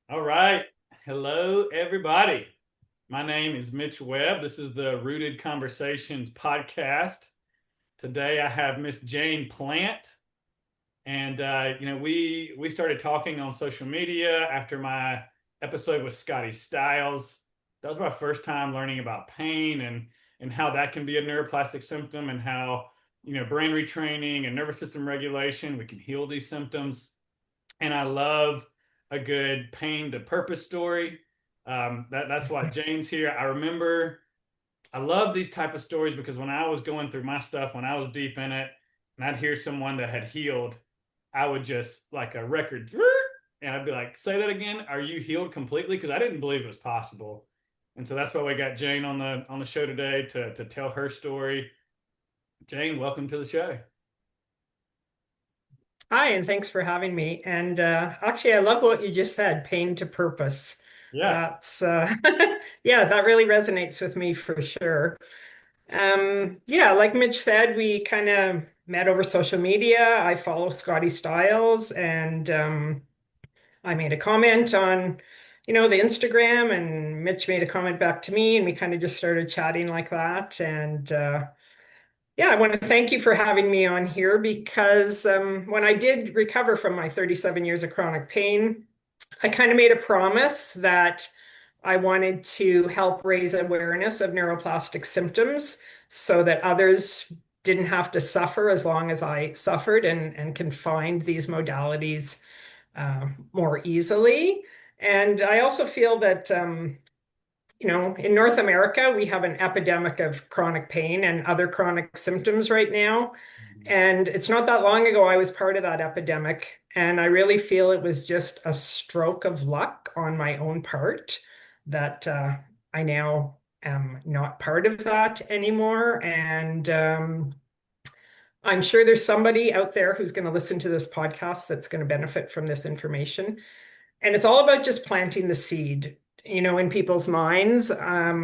All right. Hello, everybody. My name is Mitch Webb. This is the Rooted Conversations podcast. Today I have Miss Jayne Plante. And we started talking on social media after my episode with Scotty Styles. That was my first time learning about pain and how that can be a neuroplastic symptom and how, brain retraining and nervous system regulation, we can heal these symptoms. And I love a good pain to purpose story. That's why Jayne's here. I remember I love these type of stories because when I was going through my stuff, when I was deep in it, and I'd hear someone that had healed, I would just like a record, and I'd be like, "Say that again. Are you healed completely?" Because I didn't believe it was possible, and so that's why we got Jayne on the show today to tell her story. Jayne, welcome to the show. Hi, and thanks for having me. And actually, I love what you just said, pain to purpose. Yeah. That's, yeah, that really resonates with me for sure. Yeah, like Mitch said, we kind of met over social media. I follow Scotty Styles, and I made a comment on, the Instagram, and Mitch made a comment back to me, and we kind of just started chatting like that. And yeah, I want to thank you for having me on here because when I did recover from my 37 years of chronic pain, I kind of made a promise that I wanted to help raise awareness of neuroplastic symptoms so that others didn't have to suffer as long as I suffered and can find these modalities more easily. And I also feel that in North America, we have an epidemic of chronic pain and other chronic symptoms right now. And it's not that long ago I was part of that epidemic. And I really feel it was just a stroke of luck on my own part that I now am not part of that anymore. And I'm sure there's somebody out there who's going to listen to this podcast that's going to benefit from this information. And it's all about just planting the seed, in people's minds. I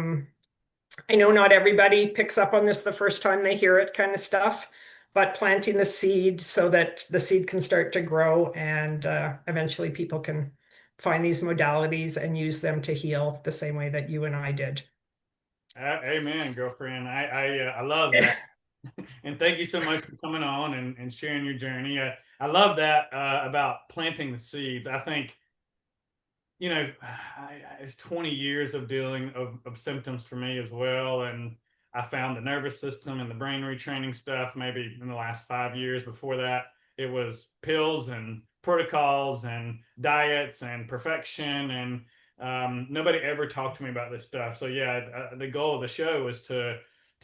know not everybody picks up on this the first time they hear it, kind of stuff, but planting the seed so that the seed can start to grow and eventually people can find these modalities and use them to heal the same way that you and I did. Amen, girlfriend. I love that. And thank you so much for coming on and sharing your journey. I love that about planting the seeds. I think, it's 20 years of dealing of symptoms for me as well. And I found the nervous system and the brain retraining stuff maybe in the last 5 years. Before that, it was pills and protocols and diets and perfection. And nobody ever talked to me about this stuff. So yeah, the goal of the show is to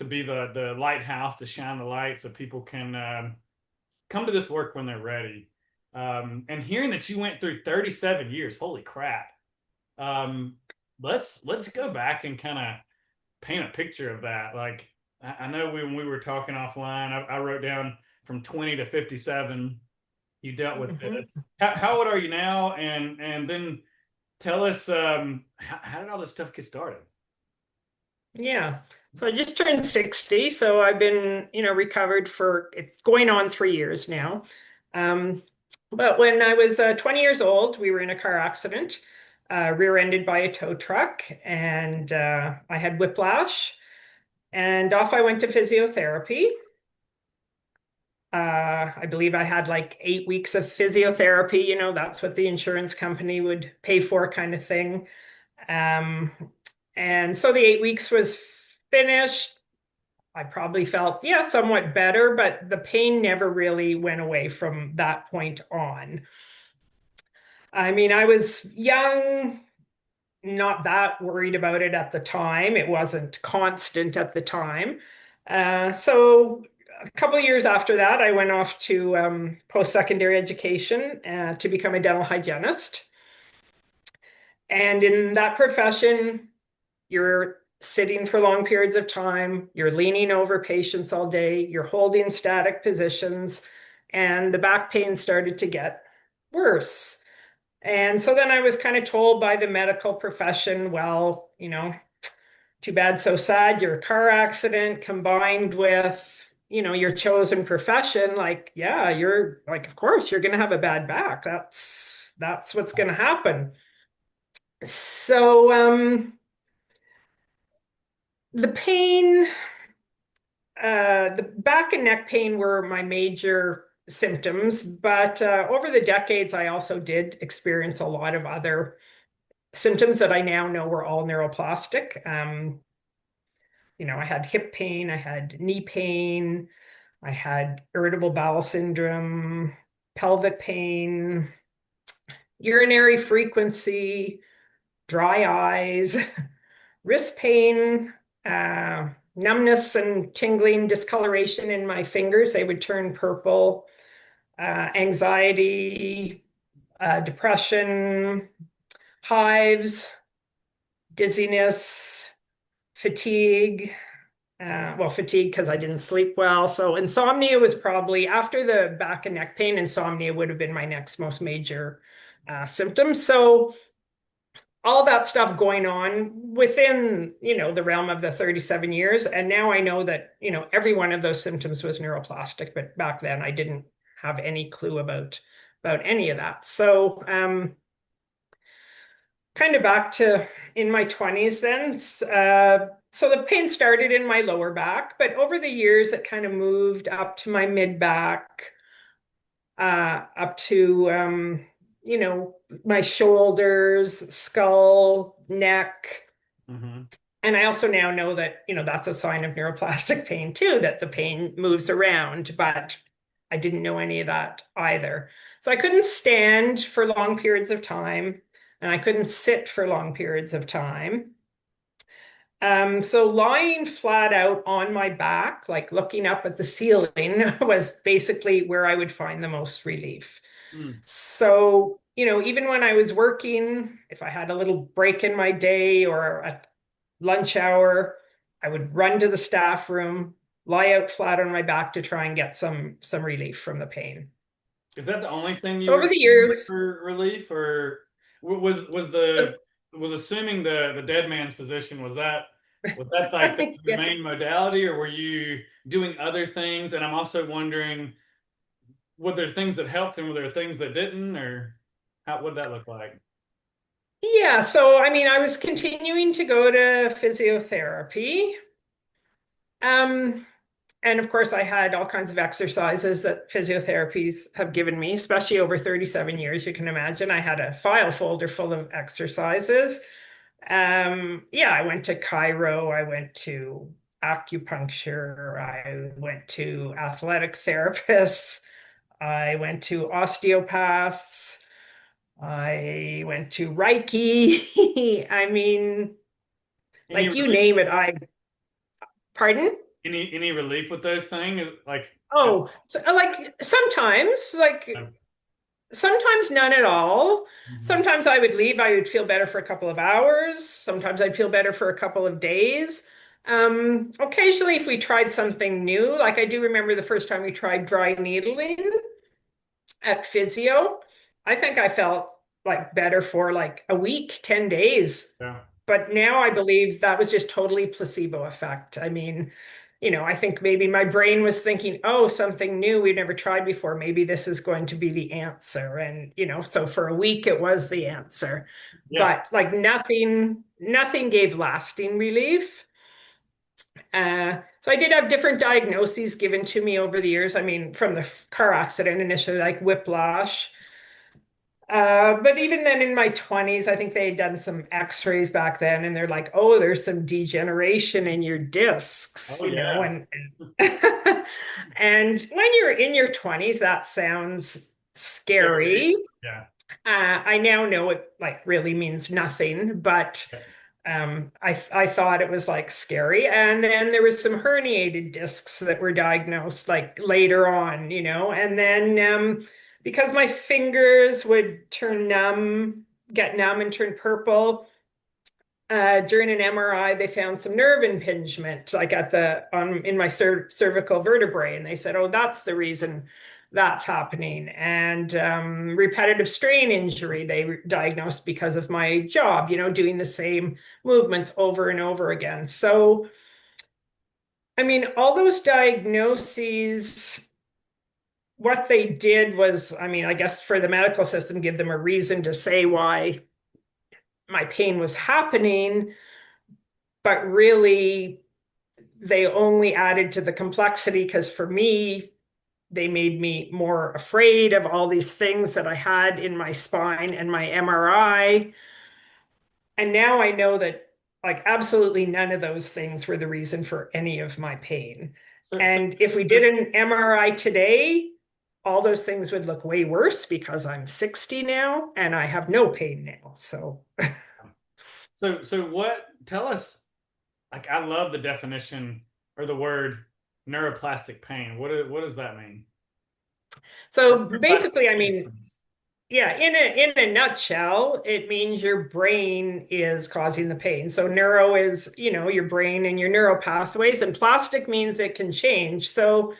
be the lighthouse, to shine the light so people can come to this work when they're ready. And hearing that you went through 37 years, holy crap. Um, let's go back and kind of paint a picture of that. Like I know when we were talking offline, I wrote down from 20 to 57, you dealt with Mhm. this. How old are you now? And then tell us how did all this stuff get started? Yeah. So I just turned 60. So I've been, recovered for it's going on 3 years now. Um, but when I was 20 years old, we were in a car accident, rear-ended by a tow truck, and I had whiplash. And off I went to physiotherapy. I believe I had like 8 weeks of physiotherapy. That's what the insurance company would pay for, kind of thing. Um, and so the 8 weeks was finished. I probably felt, yeah, somewhat better, but the pain never really went away from that point on. I mean, I was young, not that worried about it at the time. It wasn't constant at the time. So a couple of years after that, I went off to post-secondary education to become a dental hygienist. And in that profession, you're sitting for long periods of time, you're leaning over patients all day, you're holding static positions, and the back pain started to get worse. And so then I was kind of told by the medical profession, well, too bad, so sad, your car accident combined with, your chosen profession, like, yeah, you're like, of course, you're going to have a bad back. That's what's going to happen. So the pain, the back and neck pain were my major symptoms, but over the decades, I also did experience a lot of other symptoms that I now know were all neuroplastic. I had hip pain, I had knee pain, I had irritable bowel syndrome, pelvic pain, urinary frequency, dry eyes, wrist pain, numbness and tingling, discoloration in my fingers. They would turn purple, anxiety, depression, hives, dizziness, fatigue. Fatigue because I didn't sleep well. So insomnia was probably after the back and neck pain, insomnia would have been my next most major symptom. So all that stuff going on within, the realm of the 37 years. And now I know that, every one of those symptoms was neuroplastic, but back then I didn't have any clue about any of that. So kind of back to in my 20s then. So the pain started in my lower back, but over the years it kind of moved up to my mid back, up to my shoulders, skull, neck. Mm-hmm. And I also now know that, that's a sign of neuroplastic pain too, that the pain moves around, but I didn't know any of that either. So I couldn't stand for long periods of time, and I couldn't sit for long periods of time. So lying flat out on my back, like looking up at the ceiling, was basically where I would find the most relief. Mm. So, even when I was working, if I had a little break in my day or a lunch hour, I would run to the staff room, lie out flat on my back to try and get some relief from the pain. Is that the only thing you So over were the doing like years, for relief, or was assuming the dead man's position, was that like the yeah. main modality, or were you doing other things? And I'm also wondering, were there things that helped and were there things that didn't, or what did that look like? Yeah, so I mean, I was continuing to go to physiotherapy. Um, and of course, I had all kinds of exercises that physiotherapies have given me, especially over 37 years. You can imagine I had a file folder full of exercises. Yeah, I went to chiro, I went to acupuncture, I went to athletic therapists, I went to osteopaths, I went to Reiki. I mean, Any like you relief? name it, pardon? Any relief with those things? Oh, so, like sometimes none at all. Mhm. Sometimes I would leave, I would feel better for a couple of hours. Sometimes I'd feel better for a couple of days. Occasionally, if we tried something new, like I do remember the first time we tried dry needling at physio, I think I felt like better for like a week, 10 days. Yeah. But now I believe that was just totally placebo effect. I mean, I think maybe my brain was thinking, oh, something new we've never tried before. Maybe this is going to be the answer. And, so for a week it was the answer. Yes. But like nothing gave lasting relief. So I did have different diagnoses given to me over the years. I mean, from the car accident initially, like whiplash. But even then in my 20s, I think they had done some x-rays back then, and they're like, oh, there's some degeneration in your discs, Oh yeah. and when you're in your 20s, that sounds Scary. scary. Yeah. I now know it like really means nothing, but Yeah. I thought it was like scary. And then there was some herniated discs that were diagnosed like later on, and then because my fingers would turn numb, get numb and turn purple. During an MRI, they found some nerve impingement, like at the in my cervical vertebrae, and they said, "Oh, that's the reason that's happening." And repetitive strain injury they diagnosed because of my job, doing the same movements over and over again. So, I mean, all those diagnoses, what they did was, I mean, I guess for the medical system, give them a reason to say why my pain was happening, but really they only added to the complexity because for me, they made me more afraid of all these things that I had in my spine and my MRI. And now I know that like absolutely none of those things were the reason for any of my pain. So, so, And if we so, did an MRI today, all those things would look way worse because I'm 60 now and I have no pain now. So, so what? Tell us. Like, I love the definition or the word neuroplastic pain. What does that mean? Or so neuroplastic basically, I mean, symptoms. yeah, in a nutshell, it means your brain is causing the pain. So neuro is, your brain and your neural pathways, and plastic means it can change. So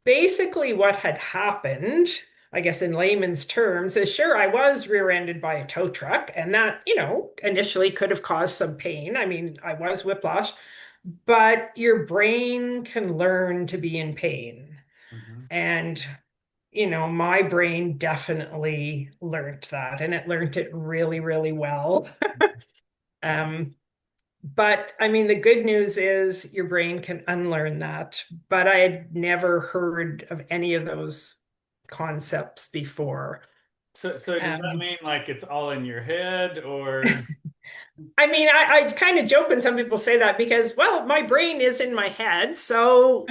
basically what had happened, I guess in layman's terms, is sure, I was rear-ended by a tow truck, and that, initially could have caused some pain. I mean, I was whiplash, but your brain can learn to be in pain. Hmm. And my brain definitely learned that, and it learned it really, really well. Um, but I mean, the good news is your brain can unlearn that. But I had never heard of any of those concepts before. So does that Um, mean like it's all in your head or? I mean, I kind of joke when some people say that because, well, my brain is in my head. So,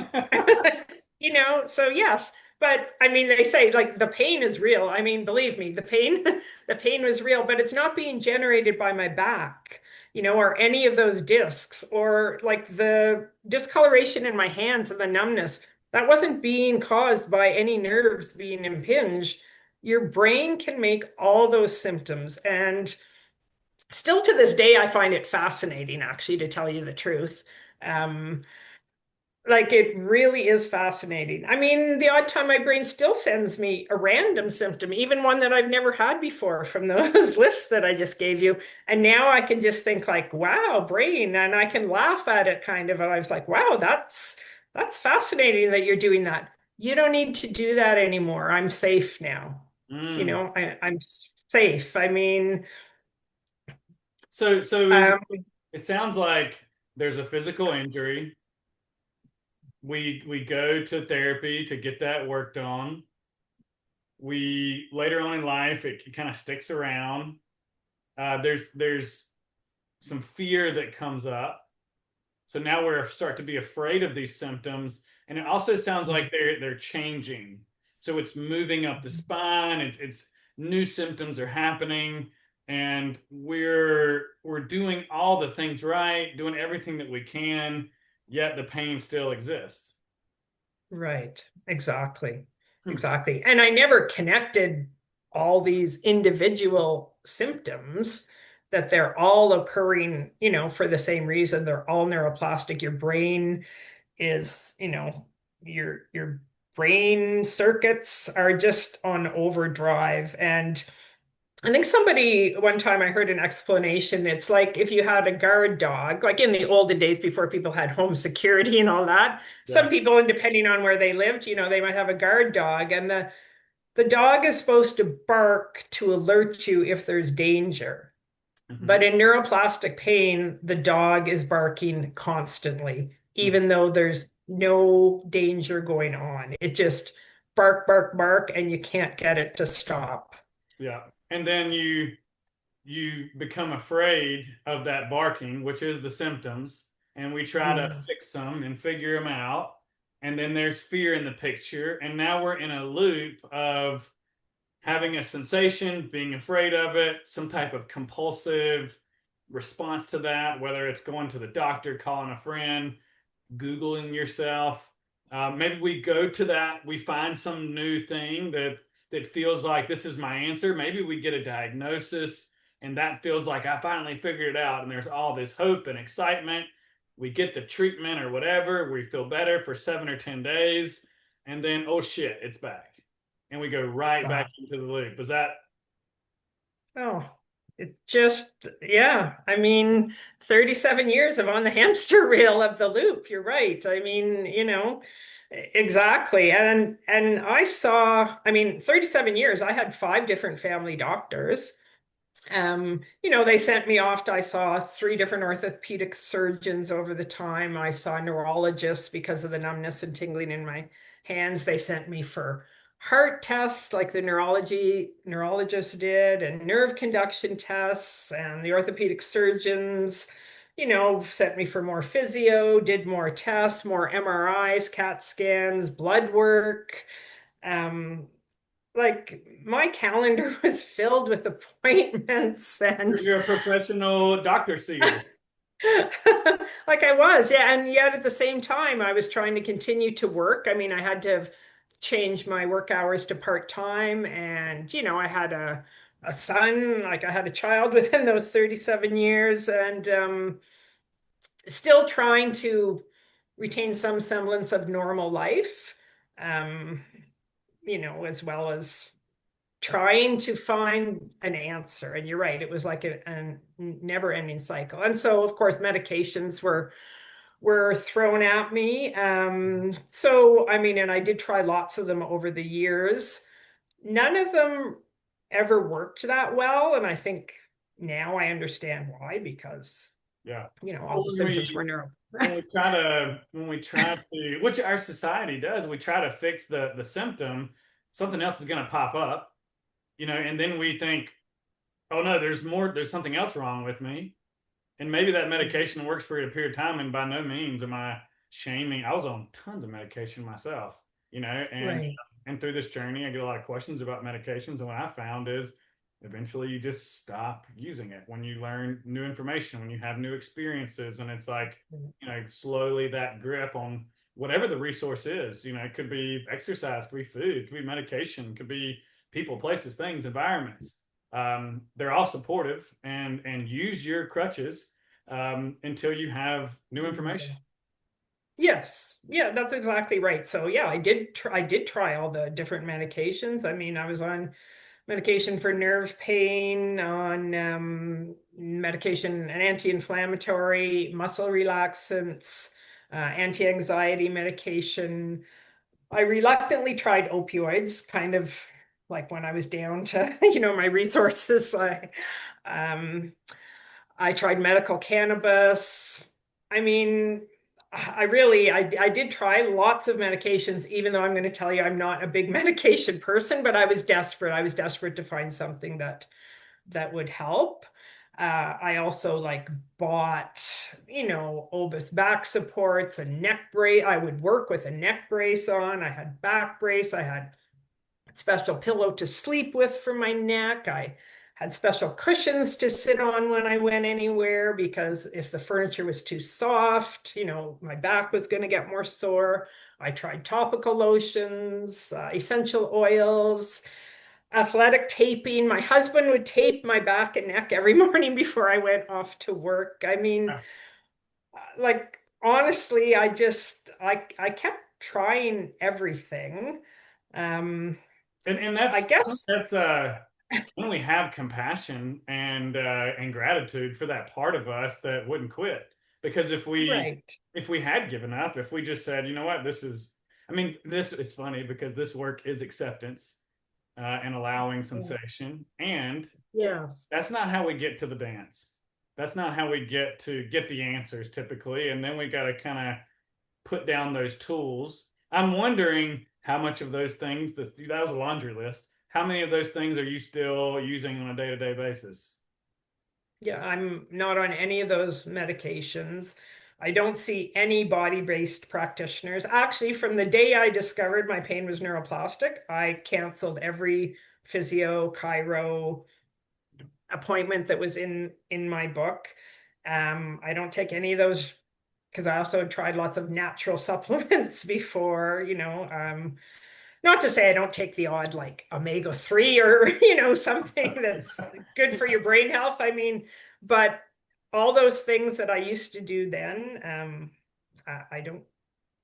so yes. But I mean, they say like the pain is real. I mean, believe me, the pain, the pain was real, but it's not being generated by my back, or any of those discs or like the discoloration in my hands and the numbness. That wasn't being caused by any nerves being impinged. Your brain can make all those symptoms. And still to this day, I find it fascinating, actually, to tell you the truth. Um, like it really is fascinating. I mean, the odd time my brain still sends me a random symptom, even one that I've never had before from those lists that I just gave you. And now I can just think like, wow, brain, and I can laugh at it kind of. And I was like, wow, that's fascinating that you're doing that. You don't need to do that anymore. I'm safe now. Mm. I'm safe. I mean, So is um, it sounds like there's a physical injury. We go to therapy to get that worked on. We later on in life it kind of sticks around. There's some fear that comes up. So now we're start to be afraid of these symptoms, and it also sounds like they're changing. So it's moving up the spine. It's new symptoms are happening, and we're doing all the things right, doing everything that we can, yet the pain still exists. right, exactly. Hmm. Exactly. And I never connected all these individual symptoms that they're all occurring, for the same reason. They're all neuroplastic. Your brain is, your brain circuits are just on overdrive. And I think somebody one time I heard an explanation. It's like if you had a guard dog, like in the olden days before people had home security and all that. Some Yeah. people, and depending on where they lived, they might have a guard dog, and the dog is supposed to bark to alert you if there's danger. Hmm. But in neuroplastic pain, the dog is barking constantly, even though there's no danger going on. It just bark, bark, bark, and you can't get it to stop. Yeah. And then you become afraid of that barking, which is the symptoms, and we try to Mm. fix them and figure them out. And then there's fear in the picture, and now we're in a loop of having a sensation, being afraid of it, some type of compulsive response to that, whether it's going to the doctor, calling a friend, Googling yourself. Maybe we go to that, we find some new thing that feels like this is my answer. Maybe we get a diagnosis and that feels like I finally figured it out, and there's all this hope and excitement. We get the treatment or whatever, we feel better for 7 or 10 days, and then oh shit, it's back. And we go right back into the loop. Is that Oh, it just, yeah. I mean, 37 years of on the hamster wheel of the loop. You're right. I mean, exactly. And I saw, I mean, 37 years, I had five different family doctors. They sent me off I saw three different orthopedic surgeons over the time. I saw neurologists because of the numbness and tingling in my hands. They sent me for heart tests like the neurologist did, and nerve conduction tests, and the orthopedic surgeons, sent me for more physio, did more tests, more MRIs, CAT scans, blood work. Um, like my calendar was filled with appointments and You're a professional doctor seer. like I was, yeah. And yet at the same time, I was trying to continue to work. I mean, I had to change my work hours to part-time, and I had a son, like I had a child within those 37 years, and still trying to retain some semblance of normal life. Um, as well as trying to find an answer. And you're right, it was like a never-ending cycle. And so, of course, medications were thrown at me. So, I mean, and I did try lots of them over the years. None of them ever worked that well. And I think now I understand why, because, Yeah. all Well, the symptoms were neuro. when we try to, which our society does, we try to fix the symptom, something else is going to pop up, and then we think, oh no, there's something else wrong with me. And maybe that medication works for a period of time. And by no means am I shaming. I was on tons of medication myself, and Right. and through this journey, I get a lot of questions about medications. And what I found is eventually you just stop using it when you learn new information, when you have new experiences. And it's like, slowly that grip on whatever the resource is, it could be exercise, could be food, could be medication, could be people, places, things, environments. They're all supportive, and use your crutches until you have new information. Yes. Yeah, that's exactly right. So yeah, I did try all the different medications. I mean, I was on medication for nerve pain, on medication, an anti-inflammatory, muscle relaxants, anti-anxiety medication. I reluctantly tried opioids, kind of like when I was down to, my resources. Um, I tried medical cannabis. I mean, I did try lots of medications, even though I'm going to tell you I'm not a big medication person, but I was desperate. I was desperate to find something that would help. I also like bought, Obus back supports, a neck brace. I would work with a neck brace on. I had back brace. I had special pillow to sleep with for my neck. I had special cushions to sit on when I went anywhere because if the furniture was too soft, my back was going to get more sore. I tried topical lotions, essential oils, athletic taping. My husband would tape my back and neck every morning before I went off to work. I mean, like honestly, I kept trying everything. Um, And I guess, that's when we have compassion and gratitude for that part of us that wouldn't quit. Because right. if we had given up, if we just said, you know what, this is, I mean, this is funny because this work is acceptance and allowing sensation. And Yes. that's not how we get to the dance. That's not how we get the answers typically. And then we got to kind of put down those tools. I'm wondering how much of those things, that was a laundry list. How many of those things are you still using on a day-to-day basis? Yeah, I'm not on any of those medications. I don't see any body-based practitioners. Actually, from the day I discovered my pain was neuroplastic, I canceled every physio, chiro appointment that was in my book. I don't take any of those because I also tried lots of natural supplements before, not to say I don't take the odd like omega-3 or, something that's good for your brain health. I mean, but all those things that I used to do then, I don't,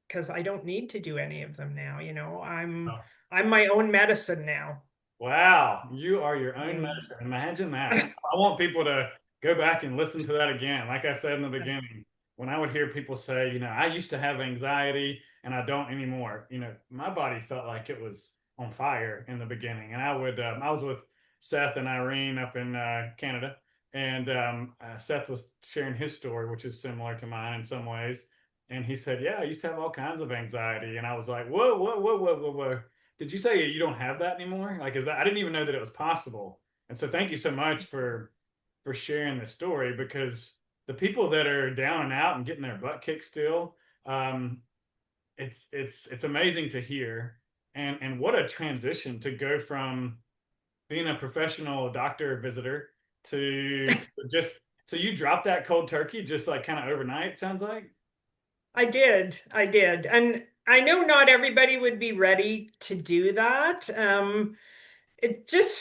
because I don't need to do any of them now, I'm my own medicine now. Wow, you are your own Mm. medicine. Imagine that. I want people to go back and listen to that again. Like I said in the beginning, when I would hear people say, I used to have anxiety and I don't anymore, my body felt like it was on fire in the beginning. And I was with Seth and Irene up in Canada, and Seth was sharing his story, which is similar to mine in some ways. And he said, "Yeah, I used to have all kinds of anxiety," and I was like, "Whoa, whoa, whoa, whoa, whoa, whoa! Did you say you don't have that anymore? Like, is that? I didn't even know that it was possible." And so, thank you so much for sharing this story because the people that are down and out and getting their butt kicked still, um, it's amazing to hear, and what a transition to go from being a professional doctor visitor to just so you dropped that cold turkey just like kind of overnight, sounds like. I did. And I know not everybody would be ready to do that. It just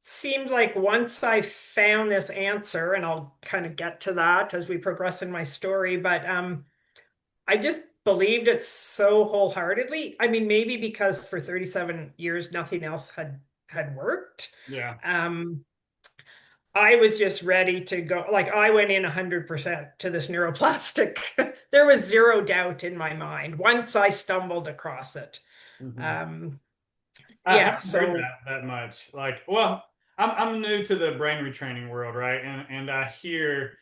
seemed like once I found this answer, and I'll kind of get to that as we progress in my story, but I just believed it so wholeheartedly. I mean, maybe because for 37 years nothing else had worked. Yeah. Um, I was just ready to go. Like I went in 100% to this neuroplastic. There was zero doubt in my mind once I stumbled across it. Mhm. Um, I yeah, haven't heard so that much. Like, well, I'm new to the brain retraining world, right? And I hear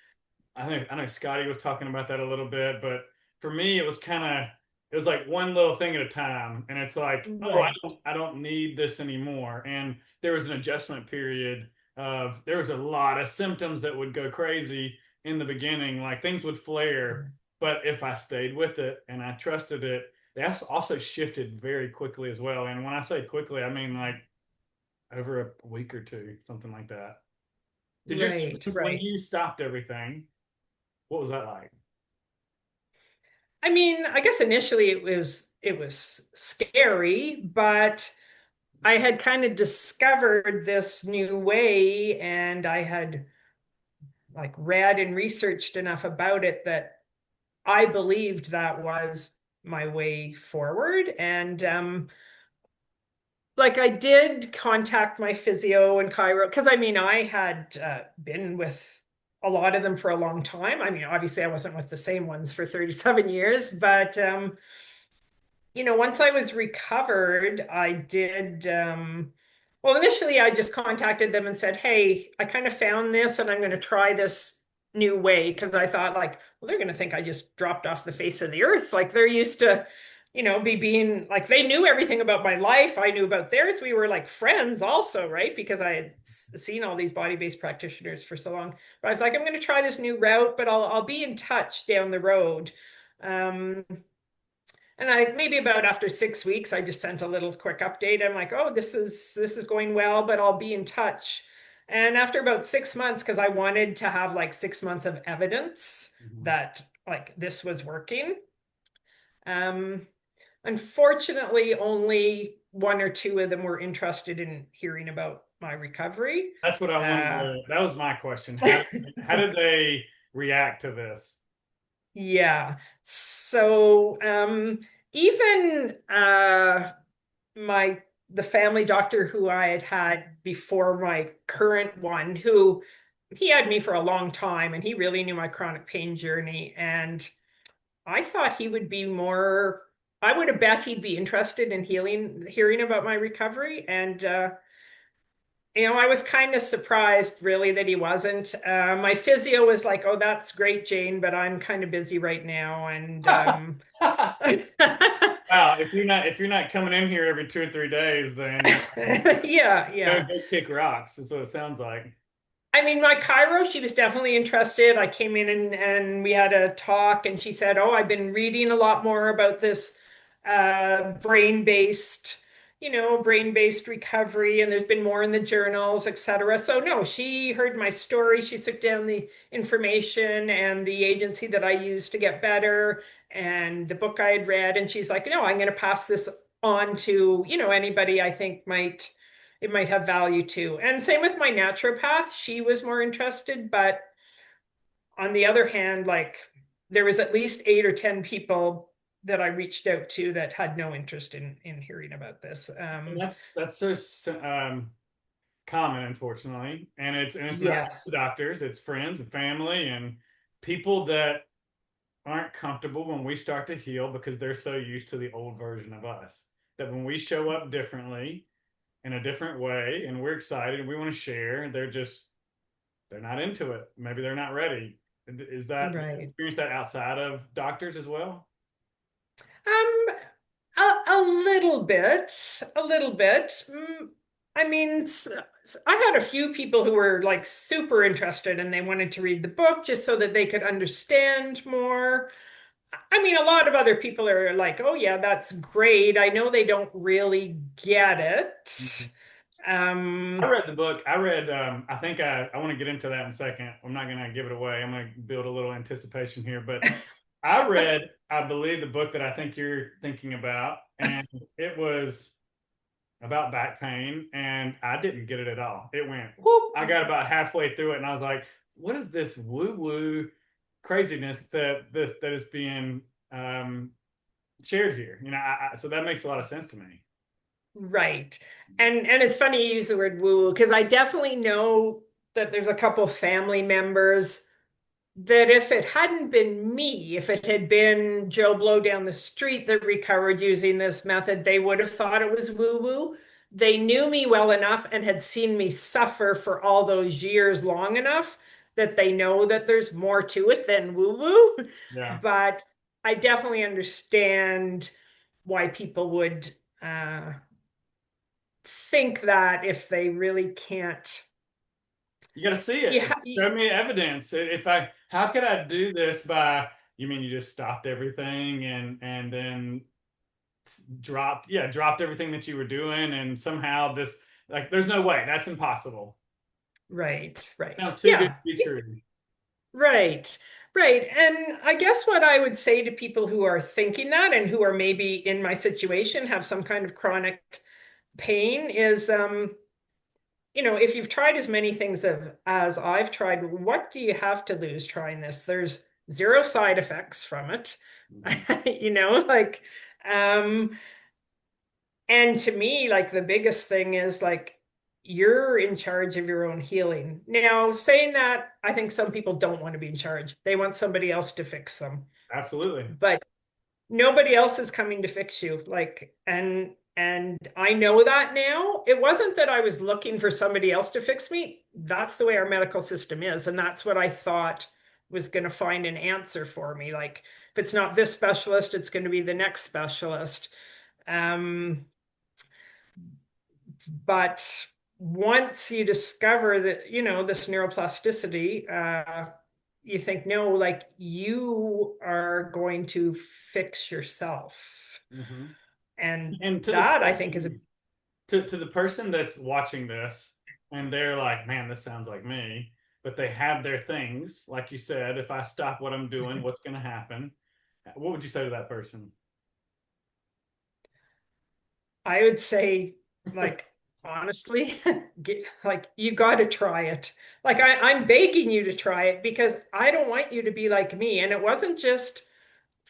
I know Scotty was talking about that a little bit, but for me it was kind of it was like one little thing at a time, and it's like, oh, right. I don't need this anymore. And there was an adjustment period of there was a lot of symptoms that would go crazy in the beginning, like things would flare, but if I stayed with it and I trusted it, they also shifted very quickly as well. And when I say quickly, I mean like over a week or two, something like that. Did your Right, symptoms when right. you stopped everything? What was that like? I mean, I guess initially it was scary, but I had kind of discovered this new way and I had like read and researched enough about it that I believed that was my way forward. And like I did contact my physio and chiro because I mean I had been with a lot of them for a long time. I mean, obviously I wasn't with the same ones for 37 years, but once I was recovered, I did, well, initially I just contacted them and said, hey, I kind of found this and I'm going to try this new way because I thought, like, well, they're going to think I just dropped off the face of the earth. Like they're used to, be being like, they knew everything about my life. I knew about theirs. We were like friends also, right? Because I had seen all these body-based practitioners for so long. But I was like, I'm going to try this new route, but I'll be in touch down the road. Um, and I maybe about after 6 weeks, I just sent a little quick update. I'm like, oh, this is going well, but I'll be in touch. And after about 6 months, because I wanted to have like 6 months of evidence Mhm. that like this was working. Um, Unfortunately, only one or two of them were interested in hearing about my recovery. That's what I wanted Uh, to. That was my question. How did they react to this? yeah. So even my the family doctor who I had had before my current one, who he had me for a long time and he really knew my chronic pain journey. And I thought he would be more, I would have bet he'd be interested in hearing about my recovery. And, I was kind of surprised really that he wasn't. My physio was like, oh, that's great, Jayne, but I'm kind of busy right now. And, Wow, if you're not coming in here every 2 or 3 days, then yeah, go yeah. go kick rocks. That's what it sounds like. I mean, my Cairo, she was definitely interested. I came in and we had a talk, and she said, "Oh, I've been reading a lot more about this brain-based, brain-based recovery, and there's been more in the journals, etc." So no, she heard my story. She took down the information and the agency that I used to get better and the book I had read, and she's like, "No, I'm going to pass this on to, anybody I think might have value too." And same with my naturopath. She was more interested, but on the other hand, like there was at least 8 or 10 people that I reached out to that had no interest in hearing about this. And that's so common, unfortunately. And it's not Yes. doctors, it's friends and family and people that aren't comfortable when we start to heal because they're so used to the old version of us that when we show up differently, in a different way, and we're excited. We want to share. They're not into it. Maybe they're not ready. Is that do you Right. experience that outside of doctors as well? Um, a little bit, a little bit. I mean, I had a few people who were like super interested and they wanted to read the book just so that they could understand more. I mean, a lot of other people are like, oh, yeah, that's great. I know they don't really get it. Mhm. I Um, read the book. I read. I think I want to get into that in a second. I'm not going to give it away. I'm going to build a little anticipation here. But I read, I believe, the book that I think you're thinking about, and it was about back pain, and I didn't get it at all. It went whoop. I got about halfway through it, and I was like, "What is this woo woo craziness that is being um, shared here?" So that makes a lot of sense to me. right. And it's funny you use the word woo because I definitely know that there's a couple family members that if it hadn't been me, if it had been Joe Blow down the street that recovered using this method, they would have thought it was woo-woo. They knew me well enough and had seen me suffer for all those years long enough that they know that there's more to it than woo-woo. Yeah, But I definitely understand why people would think that if they really can't. you got to see it. Yeah, Show me evidence. If I, how could I do this by? You mean you just stopped everything and then dropped everything that you were doing, and somehow this, like, there's no way. That's impossible. right, right. Sounds too good Yeah. to be true. Right, right. And I guess what I would say to people who are thinking that and who are maybe in my situation, have some kind of chronic pain is, if you've tried as many things as I've tried, what do you have to lose trying this? There's zero side effects from it. Mhm. Like, um, and to me, like the biggest thing is like you're in charge of your own healing. Now, saying that, I think some people don't want to be in charge. They want somebody else to fix them. Absolutely. But nobody else is coming to fix you. Like, and I know that now. It wasn't that I was looking for somebody else to fix me. That's the way our medical system is, and that's what I thought was going to find an answer for me. Like, if it's not this specialist, it's going to be the next specialist. Um, but once you discover that, this neuroplasticity, you think, no, like you are going to fix yourself. Hmm. And And to the that I think is a person, to the person that's watching this, and they're like, "Man, this sounds like me," but they have their things, like you said. If I stop what I'm doing, what's going to happen? What would you say to that person? I would say, like, honestly, like, you got to try it. Like, I'm begging you to try it because I don't want you to be like me. And it wasn't just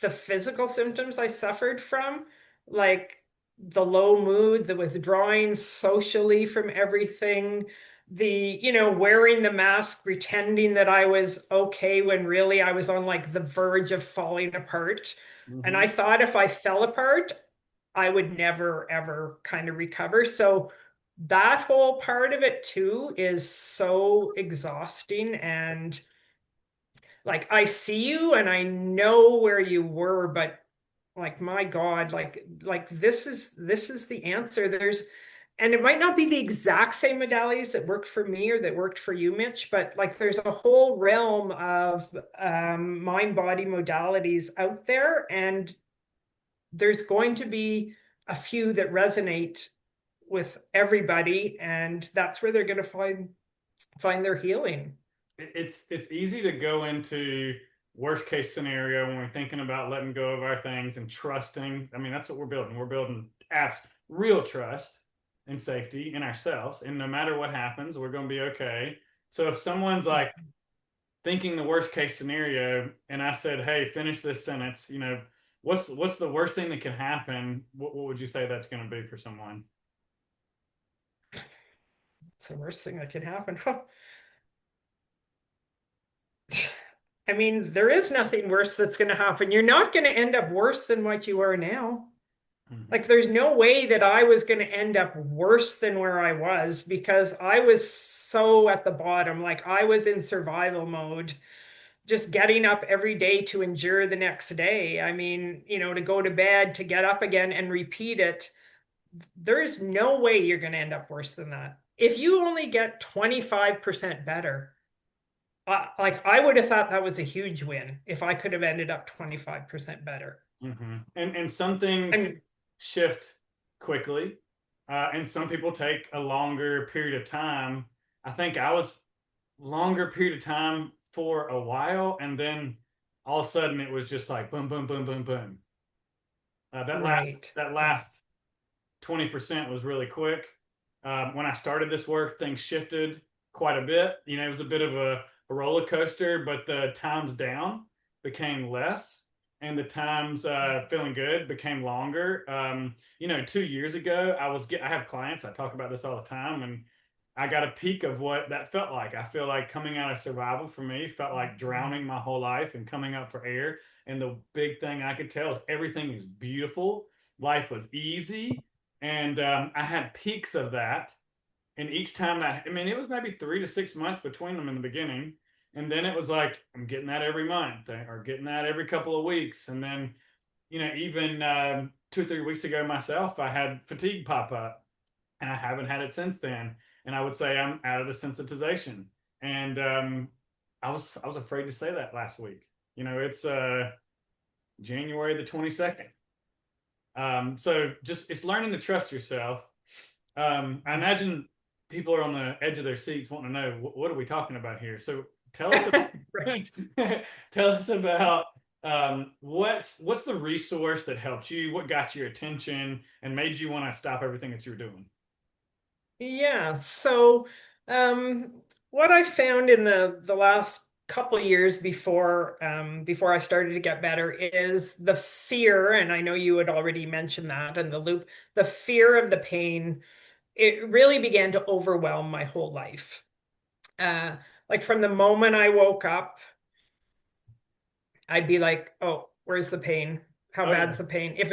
the physical symptoms I suffered from, like the low mood, the withdrawing socially from everything, wearing the mask, pretending that I was okay when really I was on like the verge of falling apart. And I Hmm. thought if I fell apart, I would never ever kind of recover. So that whole part of it too is so exhausting. And like I see you and I know where you were, but like my God, like this is the answer. And it might not be the exact same modalities that worked for me or that worked for you, Mitch, but like there's a whole realm of mind body modalities out there, and there's going to be a few that resonate with everybody, and that's where they're going to find their healing. It's easy to go into worst case scenario when we're thinking about letting go of our things and trusting. I mean, that's what we're building. We're building apps, real trust and safety in ourselves. And no matter what happens, we're going to be okay. So if someone's like thinking the worst case scenario, and I said, "Hey, finish this sentence," what's the worst thing that can happen? What would you say that's going to be for someone? It's the worst thing that can happen. I mean, there is nothing worse that's going to happen. You're not going to end up worse than what you are now. Mhm. Like, there's no way that I was going to end up worse than where I was because I was so at the bottom. Like, I was in survival mode, just getting up every day to endure the next day. I mean, to go to bed, to get up again and repeat it. There's no way you're going to end up worse than that. If you only get 25% better, like I would have thought that was a huge win if I could have ended up 25% better. And some I things mean, shift quickly, and some people take a longer period of time. I think I was longer period of time for a while, and then all of a sudden it was just like boom, boom, boom, boom, boom. That last right. that last 20% was really quick. When I started this work, things shifted quite a bit. It was a bit of a roller coaster, but the times down became less, and the times feeling good became longer. 2 years ago, I have clients. I talk about this all the time, and I got a peek of what that felt like. I feel like coming out of survival for me felt like drowning my whole life and coming up for air. And the big thing I could tell is everything is beautiful. Life was easy, and I had peaks of that. And each time that, I mean, it was maybe 3 to 6 months between them in the beginning. And then it was like, I'm getting that every month or getting that every couple of weeks. And then, even 2 or 3 weeks ago myself, I had fatigue pop up, and I haven't had it since then. And I would say I'm out of the sensitization. And I was afraid to say that last week. It's January the 22nd. So just it's learning to trust yourself. I imagine people are on the edge of their seats wanting to know what are we talking about here. So tell us Right. tell us about what's the resource that helped you, what got your attention and made you want to stop everything that you were doing. Yeah. So, um, what I found in the last couple of years before I started to get better is the fear, and I know you had already mentioned that, and the loop, the fear of the pain. It really began to overwhelm my whole life. Uh, like from the moment I woke up, I'd be like, "Oh, where's the pain? How Oh yeah. bad's the pain? If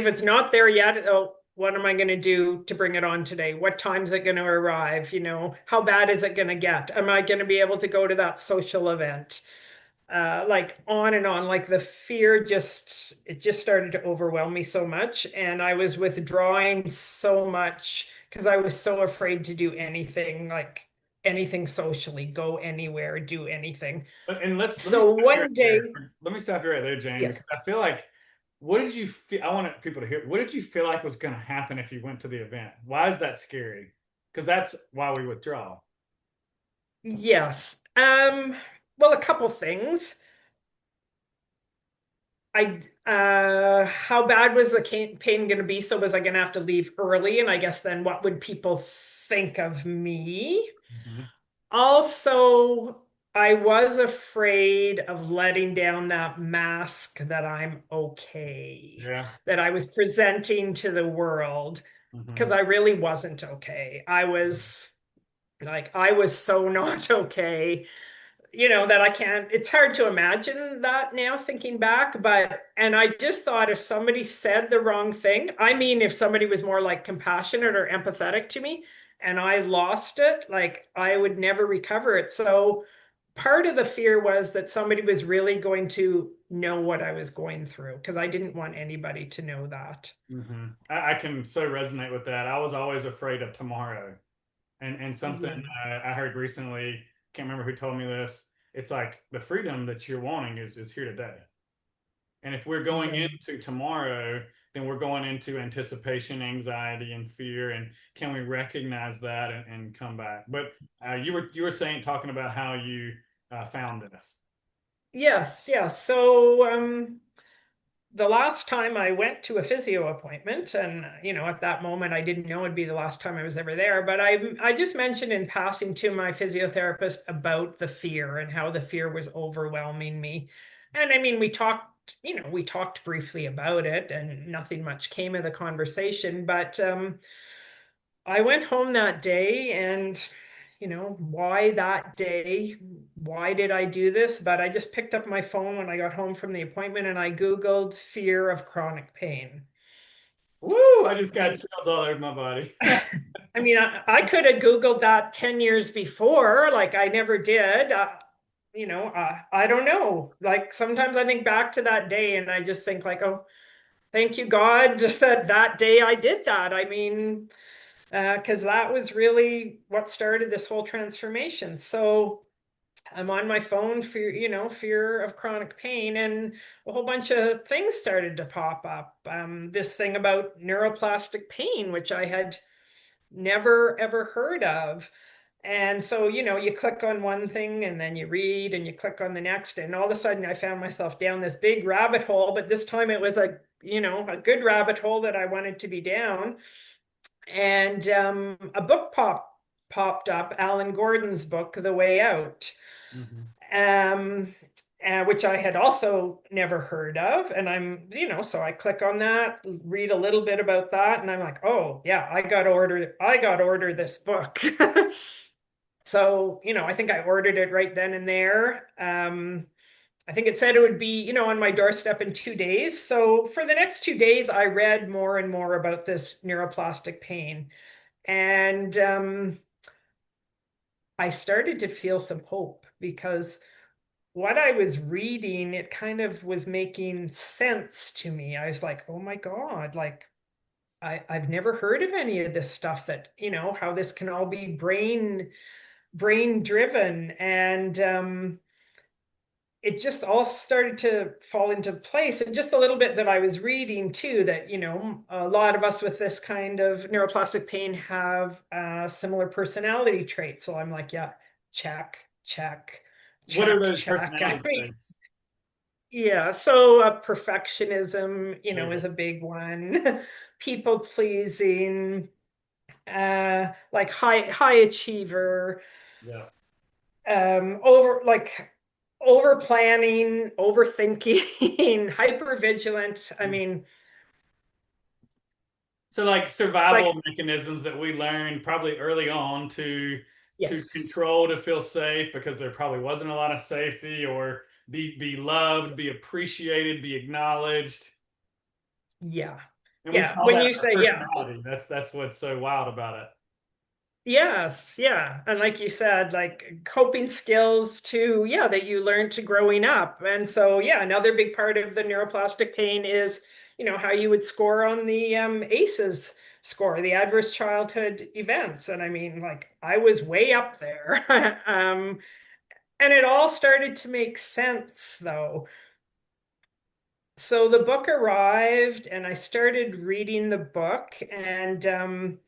it's not there yet, oh, what am I going to do to bring it on today? What time's it going to arrive? How bad is it going to get? Am I going to be able to go to that social event?" Like on and on. Like the fear it just started to overwhelm me so much, and I was withdrawing so much because I was so afraid to do anything, like anything socially, go anywhere, do anything. And let me So stop you right one there. day, Let me stop you right there, Jayne, yes. because I feel like what did you feel? I want people to hear. What did you feel like was going to happen if you went to the event? Why is that scary? Because that's why we withdraw. Yes. Well, a couple things. How bad was the pain going to be? So was I going to have to leave early? And I guess then what would people think of me? Mhm. Also, I was afraid of letting down that mask that I'm okay, Yeah. that I was presenting to the world, because Hmm. I really wasn't okay. I was so not okay, that I can't, it's hard to imagine that now thinking back, and I just thought if somebody said the wrong thing, I mean, if somebody was more like compassionate or empathetic to me and I lost it, like I would never recover it. So part of the fear was that somebody was really going to know what I was going through because I didn't want anybody to know that. I can so resonate with that. I was always afraid of tomorrow, and something Yeah. I heard recently. Can't remember who told me this. It's like the freedom that you're wanting is here today. And if we're going Right. into tomorrow, then we're going into anticipation, anxiety, and fear. And can we recognize that and come back? But you were saying talking about how you found this. Yes, yes. So the last time I went to a physio appointment, and at that moment I didn't know it'd be the last time I was ever there, but I just mentioned in passing to my physiotherapist about the fear and how the fear was overwhelming me. And I mean, we talked briefly about it, and nothing much came of the conversation, but I went home that day and why that day? Why did I do this? But I just picked up my phone when I got home from the appointment and I Googled fear of chronic pain. Woo! I just got chills all over my body. I mean, I could have Googled that 10 years before, like I never did. I don't know. Like sometimes I think back to that day and I just think like, oh, thank you, God, just that day I did that. I mean, because that was really what started this whole transformation. So I'm on my phone for, fear of chronic pain, and a whole bunch of things started to pop up. This thing about neuroplastic pain, which I had never ever heard of. And so, you click on one thing and then you read and you click on the next. And all of a sudden, I found myself down this big rabbit hole, but this time it was a good rabbit hole that I wanted to be down. And a book popped up, Alan Gordon's book, The Way Out, Mhm. um, which I had also never heard of. And so I click on that, read a little bit about that, and I'm like, oh yeah, I got to order this book. So, I think I ordered it right then and there. I think it said it would be, on my doorstep in 2 days. So for the next 2 days, I read more and more about this neuroplastic pain. And I started to feel some hope because what I was reading, it kind of was making sense to me. I was like, oh my God, like I've never heard of any of this stuff that, how this can all be brain driven. And it just all started to fall into place. And just a little bit that I was reading too, that, a lot of us with this kind of neuroplastic pain have similar personality traits. So I'm like, yeah, check, check, What are check, those check. I personality mean, traits? yeah, so perfectionism, Okay. is a big one. People pleasing, like high achiever, Yeah. over planning, overthinking, hyper vigilant. I mean, So like like survival mechanisms that we learned probably early on to yes, control, to feel safe because there probably wasn't a lot of safety, or be loved, be appreciated, be acknowledged. yeah, And we yeah. call When that you our say yeah, personality. That's what's so wild about it. yes, yeah. And like you said, like coping skills too, yeah, that you learned to growing up. And so, yeah, another big part of the neuroplastic pain is, how you would score on the ACEs score, the adverse childhood events. And I mean, like I was way up there. And it all started to make sense though. So the book arrived and I started reading the book, and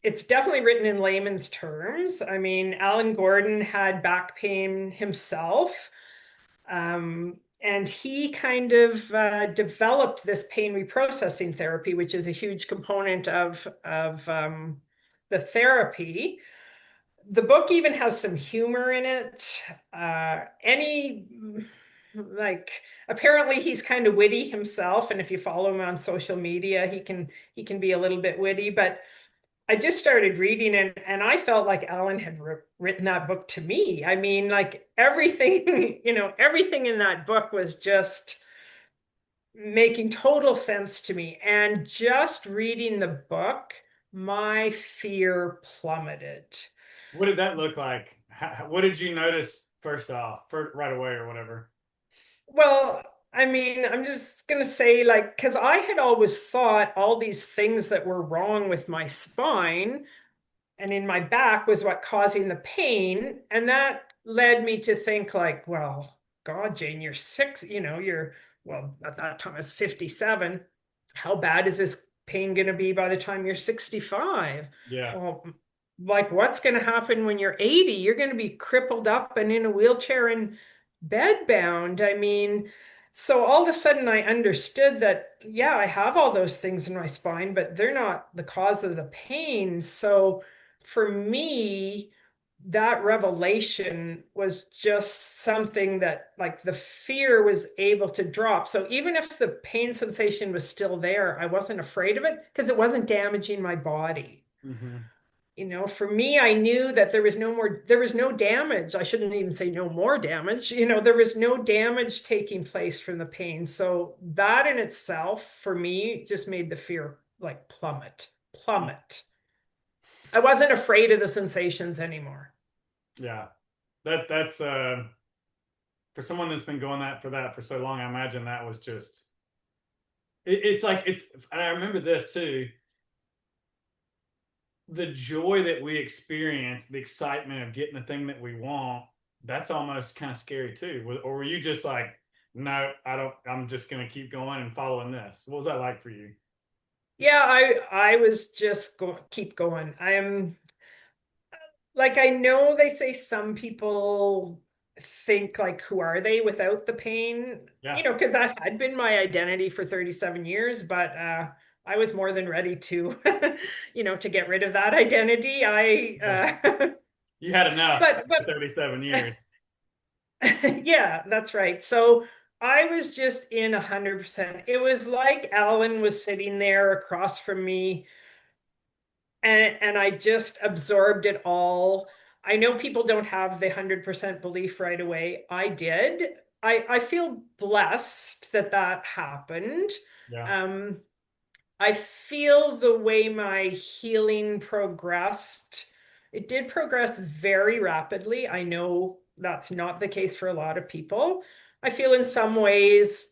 it's definitely written in layman's terms. I mean, Alan Gordon had back pain himself, and he kind of developed this pain reprocessing therapy, which is a huge component of the therapy. The book even has some humor in it. Any like apparently he's kind of witty himself, and if you follow him on social media, he can be a little bit witty, but I just started reading and I felt like Alan had written that book to me. I mean, like everything, everything in that book was just making total sense to me. And just reading the book, my fear plummeted. What did that look like? What did you notice first off, right away or whatever? Well, I mean, I'm just gonna say, like, because I had always thought all these things that were wrong with my spine and in my back was what causing the pain. And that led me to think like, well, God, Jayne, you're six, well, at that time I was 57. How bad is this pain going to be by the time you're 65? Yeah. Well, like what's going to happen when you're 80? You're going to be crippled up and in a wheelchair and bedbound. I mean, so all of a sudden I understood that, yeah, I have all those things in my spine, but they're not the cause of the pain. So for me, that revelation was just something that, like, the fear was able to drop. So even if the pain sensation was still there, I wasn't afraid of it because it wasn't damaging my body. Hmm. For me, I knew that there was no damage. I shouldn't even say no more damage. There was no damage taking place from the pain. So that in itself, for me, just made the fear like plummet. I wasn't afraid of the sensations anymore. Yeah. That's for someone that's been going that for so long, I imagine that was just it's like it's and I remember this too. The joy that we experience, the excitement of getting the thing that we want, that's almost kind of scary too. Or were you just like, no, I don't, I'm just going to keep going and following this? What was that like for you? Yeah, I was just keep going. I'm like, I know they say some people think like, who are they without the pain? Yeah. Because that had been my identity for 37 years, but I was more than ready to, to get rid of that identity. Yeah. You had enough But for 37 years. yeah, that's right. So I was just in 100%. It was like Alan was sitting there across from me, and I just absorbed it all. I know people don't have the 100% belief right away. I did. I feel blessed that that happened. Yeah. Um, I feel the way my healing progressed, it did progress very rapidly. I know that's not the case for a lot of people. I feel in some ways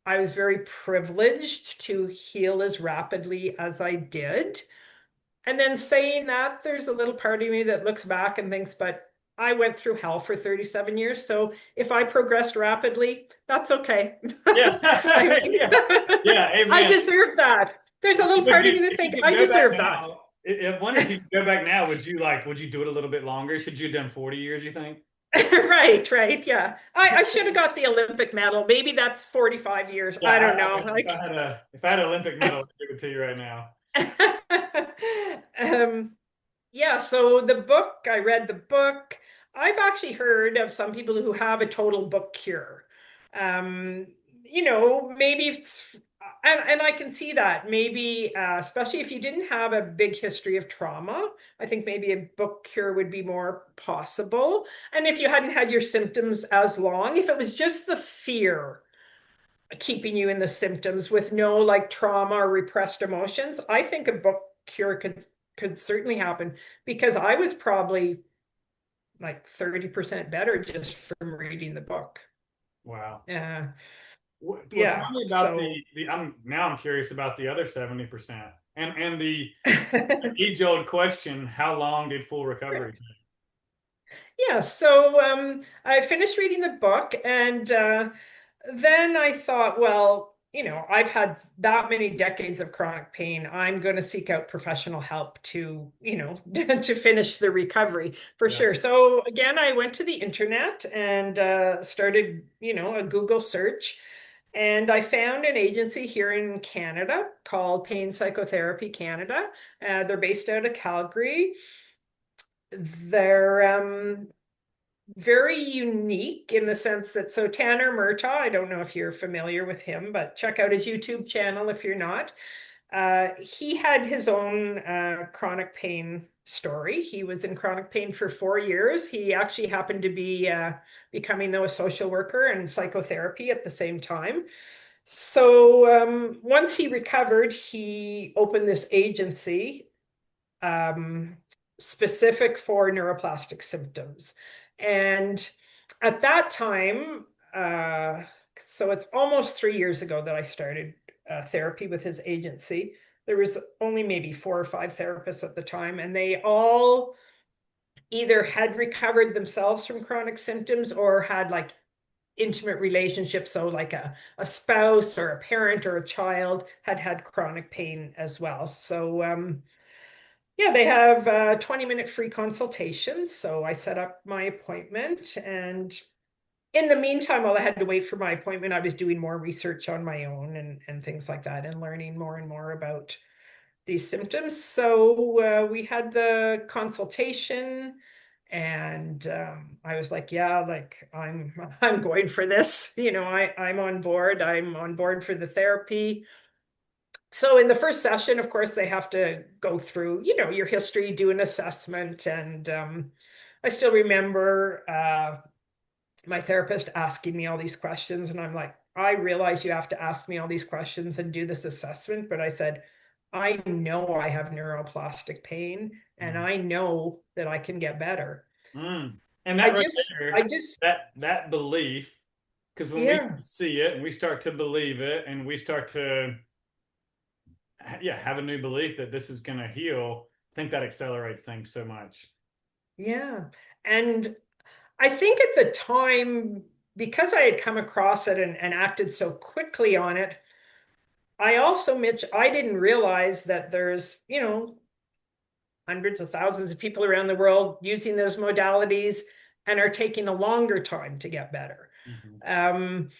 I was very privileged to heal as rapidly as I did. And then saying that, there's a little part of me that looks back and thinks, but I went through hell for 37 years. So if I progressed rapidly, that's okay. Yeah. I mean, Yeah. Yeah. I Amen. deserve that. There's a little part of me that If you think could I go back deserve that. now, I wonder if you could go back now, would you do it a little bit longer? Should you have done 40 years, you think? Right, right. Yeah. I should have got the Olympic medal. Maybe that's 45 years. Yeah. I don't know. If I had an Olympic medal, I'd give it to you right now. um, Yeah, so the book, I read the book. I've actually heard of some people who have a total book cure. Um, maybe it's, and I can see that maybe, especially if you didn't have a big history of trauma, I think maybe a book cure would be more possible. And if you hadn't had your symptoms as long, if it was just the fear keeping you in the symptoms with no like trauma or repressed emotions, I think a book cure could certainly happen because I was probably like 30% better just from reading the book. Wow. Uh, Well, tell yeah, me about so I'm curious about the other 70%. And the age old question, how long did full recovery take? yeah, so I finished reading the book and then I thought, well, I've had that many decades of chronic pain. I'm going to seek out professional help to, to finish the recovery for Yeah. sure. So again, I went to the internet and started, a Google search. And I found an agency here in Canada called Pain Psychotherapy Canada. They're based out of Calgary. They're very unique in the sense that so Tanner Murtaugh, I don't know if you're familiar with him, but check out his YouTube channel if you're not. He had his own chronic pain story. He was in chronic pain for 4 years. He actually happened to be becoming though a social worker and psychotherapy at the same time. So once he recovered, he opened this agency um, specific for neuroplastic symptoms. And at that time, so it's almost 3 years ago that I started therapy with his agency. There was only maybe 4 or 5 therapists at the time, and they all either had recovered themselves from chronic symptoms or had like intimate relationships. So like a spouse or a parent or a child had chronic pain as well. So yeah, they have 20-minute free consultations. So I set up my appointment. And in the meantime, while I had to wait for my appointment, I was doing more research on my own and things like that and learning more and more about these symptoms. So we had the consultation and I was like, yeah, like I'm going for this. I'm on board. I'm on board for the therapy. So in the first session, of course, they have to go through, your history, do an assessment. And I still remember my therapist asking me all these questions. And I'm like, I realize you have to ask me all these questions and do this assessment. But I said, I know I have neuroplastic pain and Mm. I know that I can get better. Mm. And I that right just, I there, just, that belief, because when we yeah, see it and we start to believe it and we start to yeah, have a new belief that this is going to heal, I think that accelerates things so much. yeah. And I think at the time, because I had come across it and acted so quickly on it, I also, Mitch, I didn't realize that there's, hundreds of thousands of people around the world using those modalities and are taking a longer time to get better. Mhm. Um,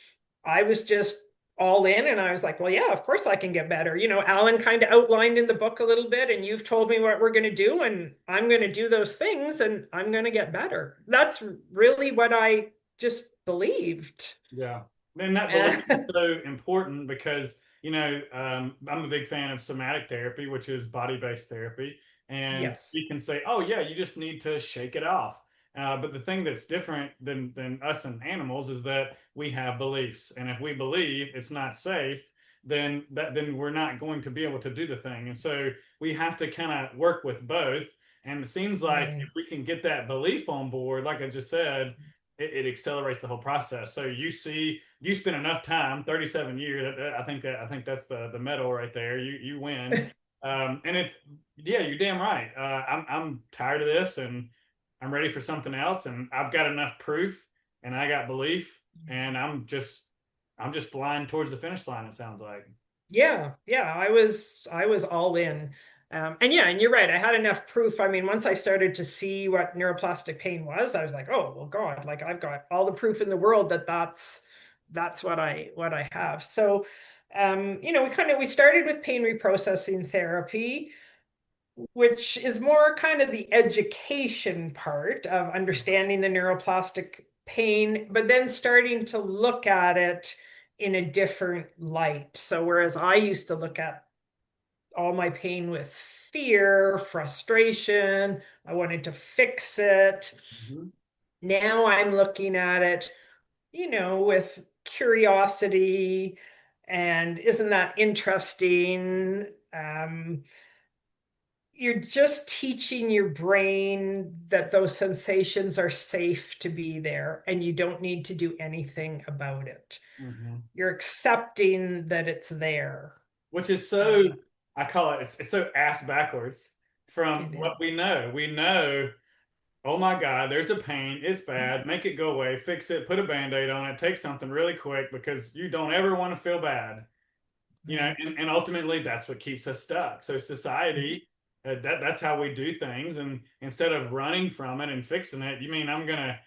I was just all in and I was like, well, yeah, of course I can get better. Alan kind of outlined in the book a little bit, and you've told me what we're going to do, and I'm going to do those things and I'm going to get better. That's really what I just believed. Yeah. And that belief is so important because, I'm a big fan of somatic therapy, which is body-based therapy. And Yes. you can say, oh, yeah, you just need to shake it off. But the thing that's different than us and animals is that we have beliefs. And if we believe it's not safe, then we're not going to be able to do the thing. And so we have to kind of work with both. And it seems like Right. if we can get that belief on board, like I just said, it accelerates the whole process. So you spend enough time, 37 years. I think that's the medal right there. You win. And it's yeah, you're damn right. I'm tired of this, and I'm ready for something else. And I've got enough proof, and I got belief, and I'm just flying towards the finish line. It sounds like. Yeah, yeah, I was all in. And yeah, and you're right. I had enough proof. I mean, once I started to see what neuroplastic pain was, I was like, oh, well, God, like I've got all the proof in the world that that's what I have. So, we started with pain reprocessing therapy, which is more kind of the education part of understanding the neuroplastic pain, but then starting to look at it in a different light. So, whereas I used to look at all my pain with fear, frustration, I wanted to fix it. Mhm. Now I'm looking at it, with curiosity and isn't that interesting? You're just teaching your brain that those sensations are safe to be there and you don't need to do anything about it. Mhm. You're accepting that it's there. Which is Uh, so, I call it, it's so ass backwards from it what is. we know. We know, oh my God, there's a pain. It's bad. Make it go away. Fix it. Put a band-aid on it. Take something really quick because you don't ever want to feel bad. Right. And ultimately that's what keeps us stuck. So society, that's how we do things. And instead of running from it and fixing it, you mean I'm gonna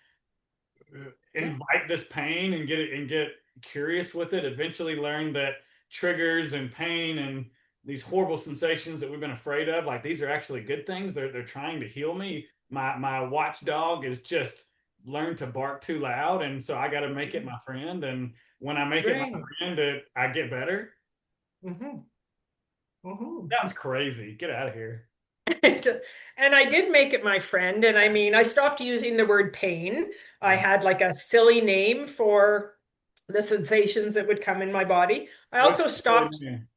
Yeah. invite this pain and get it and get curious with it, eventually learn that triggers and pain and these horrible sensations that we've been afraid of, like these are actually good things. They're trying to heal me. My watchdog is just learned to bark too loud, and so I got to make it my friend. And when I make it my Right. friend, I get better. Hmm. Hmm. Sounds crazy. Get out of here. And I did make it my friend. And I mean, I stopped using the word pain. I Yeah. had like a silly name for the sensations that would come in my body. I What's also the silly stopped, name?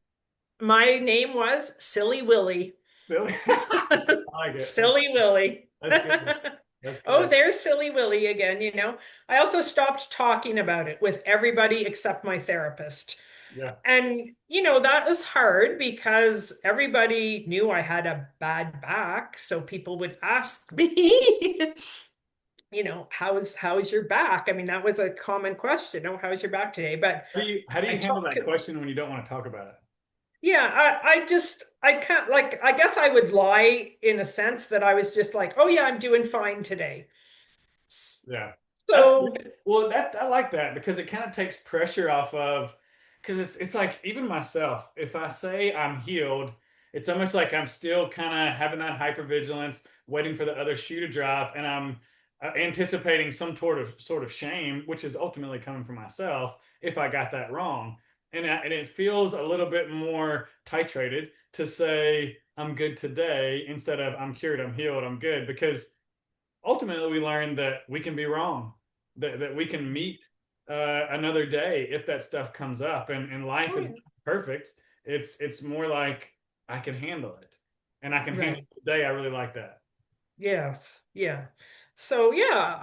my name was Silly Willy. Silly. I like it. Silly Willy. That's good. That's Oh, good. there's Silly Willy again. I also stopped talking about it with everybody except my therapist. Yeah. And, that was hard because everybody knew I had a bad back. So people would ask me, how's your back? I mean, that was a common question. Oh, how's your back today? But How do you I handle talk, that question when you don't want to talk about it? yeah, I can't, like, I guess I would lie in a sense that I was just like, oh yeah, I'm doing fine today. Yeah. That's So, good. Well, that I like that because it kind of takes pressure off of because it's like even myself, if I say I'm healed, it's almost like I'm still kind of having that hypervigilance, waiting for the other shoe to drop, and I'm anticipating some sort of shame, which is ultimately coming from myself if I got that wrong. And it feels a little bit more titrated to say I'm good today instead of I'm cured, I'm healed, I'm good because ultimately we learned that we can be wrong, that we can meet another day if that stuff comes up, and life oh is yeah, not perfect. It's more like I can handle it, and I can handle Right. it today. I really like that. Yes. Yeah. So yeah,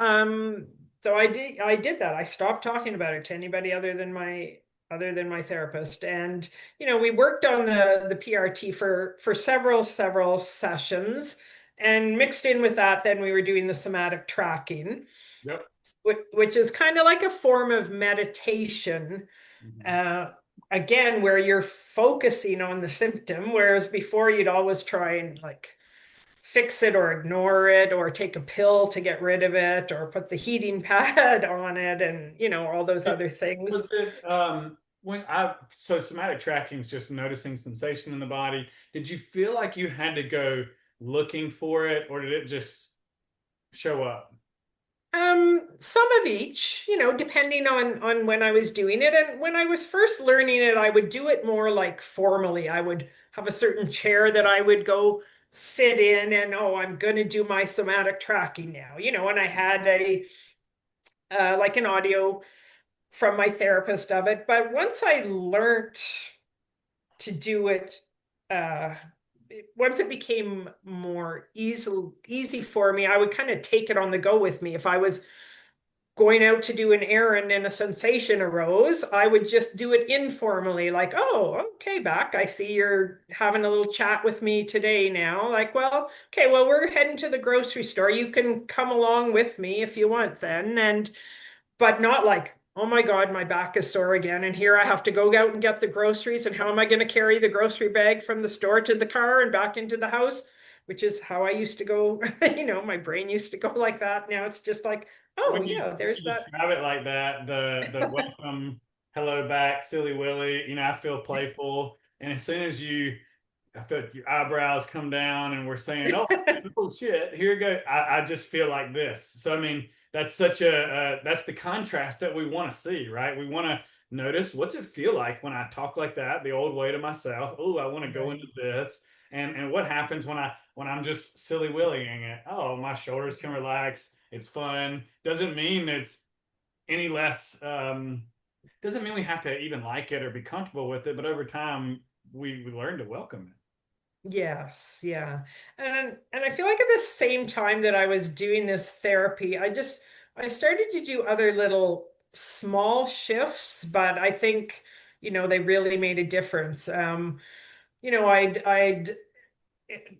so I did that. I stopped talking about it to anybody other than my therapist. And we worked on the PRT for several sessions. And mixed in with that, then we were doing the somatic tracking, Yep. which is kind of like a form of meditation. Mhm. Uh, Again, where you're focusing on the symptom, whereas before you'd always try and like fix it or ignore it or take a pill to get rid of it or put the heating pad on it and all those other Was things. it when I so somatic tracking is just noticing sensation in the body? Did you feel like you had to go looking for it, or did it just show up? Some of each, depending on when I was doing it. And when I was first learning it, I would do it more like formally. I would have a certain chair that I would go sit in and, oh, I'm going to do my somatic tracking now, and I had a like an audio from my therapist of it. But once I learned to do it, uh, once it became more easy for me, I would kind of take it on the go with me. If I was going out to do an errand and a sensation arose, I would just do it informally, like, oh, okay, back. I see you're having a little chat with me today now. Like, well, okay, well, we're heading to the grocery store. You can come along with me if you want then. But not like, oh my God, my back is sore again. And here I have to go out and get the groceries. And how am I going to carry the grocery bag from the store to the car and back into the house? Which is how I used to go. My brain used to go like that. Now it's just like, oh, yeah, When there's you that. describe it like that, the welcome, hello back, silly Willy, I feel playful. And as soon as I feel like your eyebrows come down and we're saying, oh, oh shit, here we go. I just feel like this. So, I mean, that's such that's the contrast that we want to see, right? We want to notice what's it feel like when I talk like that, the old way to myself. Oh, I want to go Right. into this. And what happens when I'm just silly willying it? Oh, my shoulders can relax. It's fun. Doesn't mean it's any less doesn't mean we have to even like it or be comfortable with it, but over time we learn to welcome it. Yes, yeah. And I feel like at the same time that I was doing this therapy, I started to do other little small shifts, but I think, they really made a difference. I'd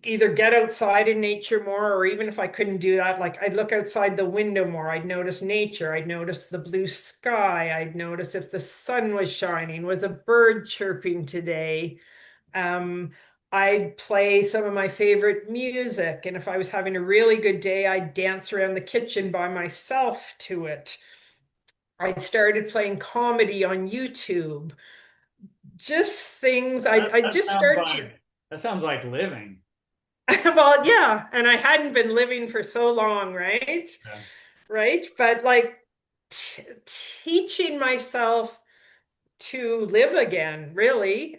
either get outside in nature more, or even if I couldn't do that, like I'd look outside the window more. I'd notice nature. I'd notice the blue sky. I'd notice if the sun was shining, was a bird chirping today. Um, I'd play some of my favorite music, and if I was having a really good day, I'd dance around the kitchen by myself to it. I started playing comedy on YouTube. Just things I That just sounds started to. like that sounds like living. Well, yeah, and I hadn't been living for so long, right? Yeah. Right? But like t teaching myself to live again, really.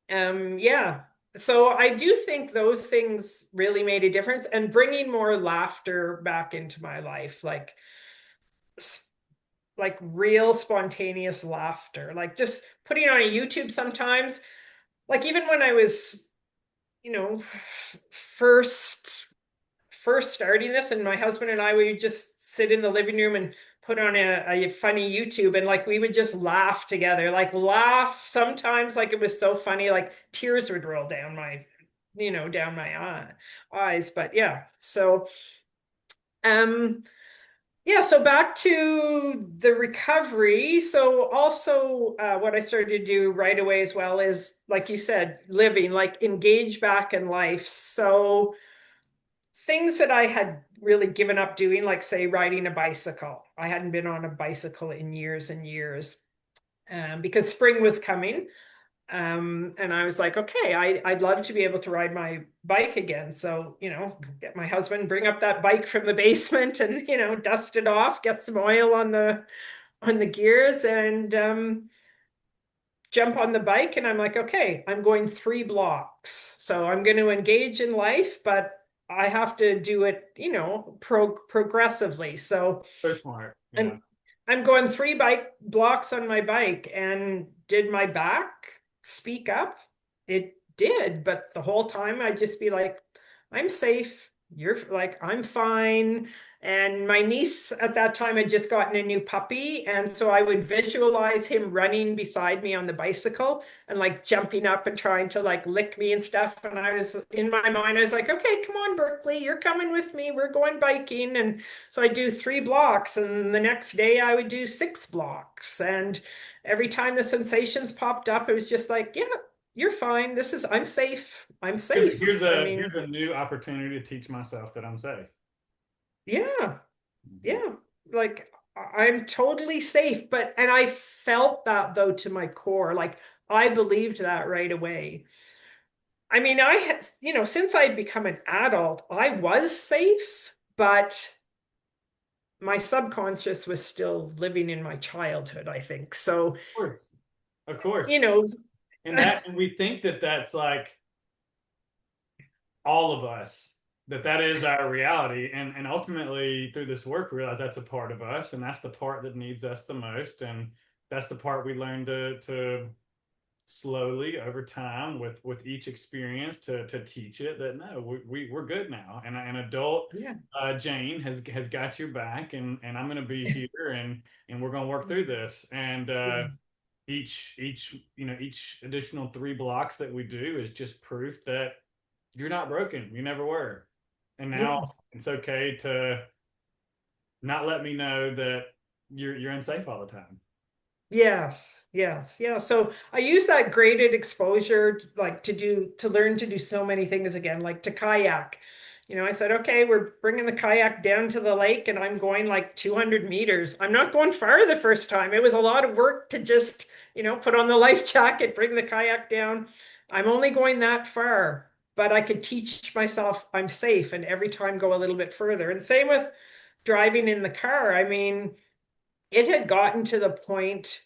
Yeah. So I do think those things really made a difference, and bringing more laughter back into my life, like real spontaneous laughter, like just putting on a YouTube sometimes, like even when I was, you know, first first starting this, and my husband and I, we would just sit in the living room and put on a funny YouTube, and like we would just laugh together, like laugh sometimes like it was so funny, like tears would roll down my eyes. But yeah, so um yeah, so back to the recovery. So also what I started to do right away as well is, like you said, living, like engage back in life. So things that I had really given up doing, like say riding a bicycle. I hadn't been on a bicycle in years and years, because spring was coming. And I was like, okay, I'd love to be able to ride my bike again. So, get my husband, bring up that bike from the basement and, dust it off, get some oil on the gears, and jump on the bike. And I'm like, okay, I'm going 3 blocks. So I'm going to engage in life, but I have to do it, progressively. So So smart. Yeah. I'm I'm going 3 bike blocks on my bike. And did my back speak up? It did, but the whole time I'd just be like, I'm safe. You're like, I'm fine. And my niece at that time had just gotten a new puppy. And so I would visualize him running beside me on the bicycle and like jumping up and trying to like lick me and stuff. And I was in my mind, I was like, okay, come on, Berkeley, you're coming with me. We're going biking. And so I do 3 blocks. And the next day I would do 6 blocks. And every time the sensations popped up, it was just like, yeah, you're fine. I'm safe. I'm Here's safe. I a mean, here's a new opportunity to teach myself that I'm safe. yeah, Mhm. yeah. Like I'm totally safe. And I felt that though to my core. Like I believed that right away. I mean, I had, since I'd become an adult, I was safe, but my subconscious was still living in my childhood, I think. So, Of course, of you course, know, and we think that that's like all of us, that is our reality, and ultimately through this work we realize that's a part of us, and that's the part that needs us the most, and that's the part we learn to slowly over time with each experience to teach it that no, we're good now, and an adult yeah. Jayne has got your back, and I'm going to be here, and we're going to work through this, and Yeah. each additional 3 blocks that we do is just proof that you're not broken, you never were, and now Yeah. it's okay to not let me know that you're unsafe all the time. Yes, yes, yeah. So I use that graded exposure like to learn to do so many things again, like to kayak. I said, okay, we're bringing the kayak down to the lake and I'm going like 200 meters. I'm not going far the first time. It was a lot of work to just, put on the life jacket, bring the kayak down. I'm only going that far, but I could teach myself I'm safe and every time go a little bit further. And same with driving in the car. I mean, it had gotten to the point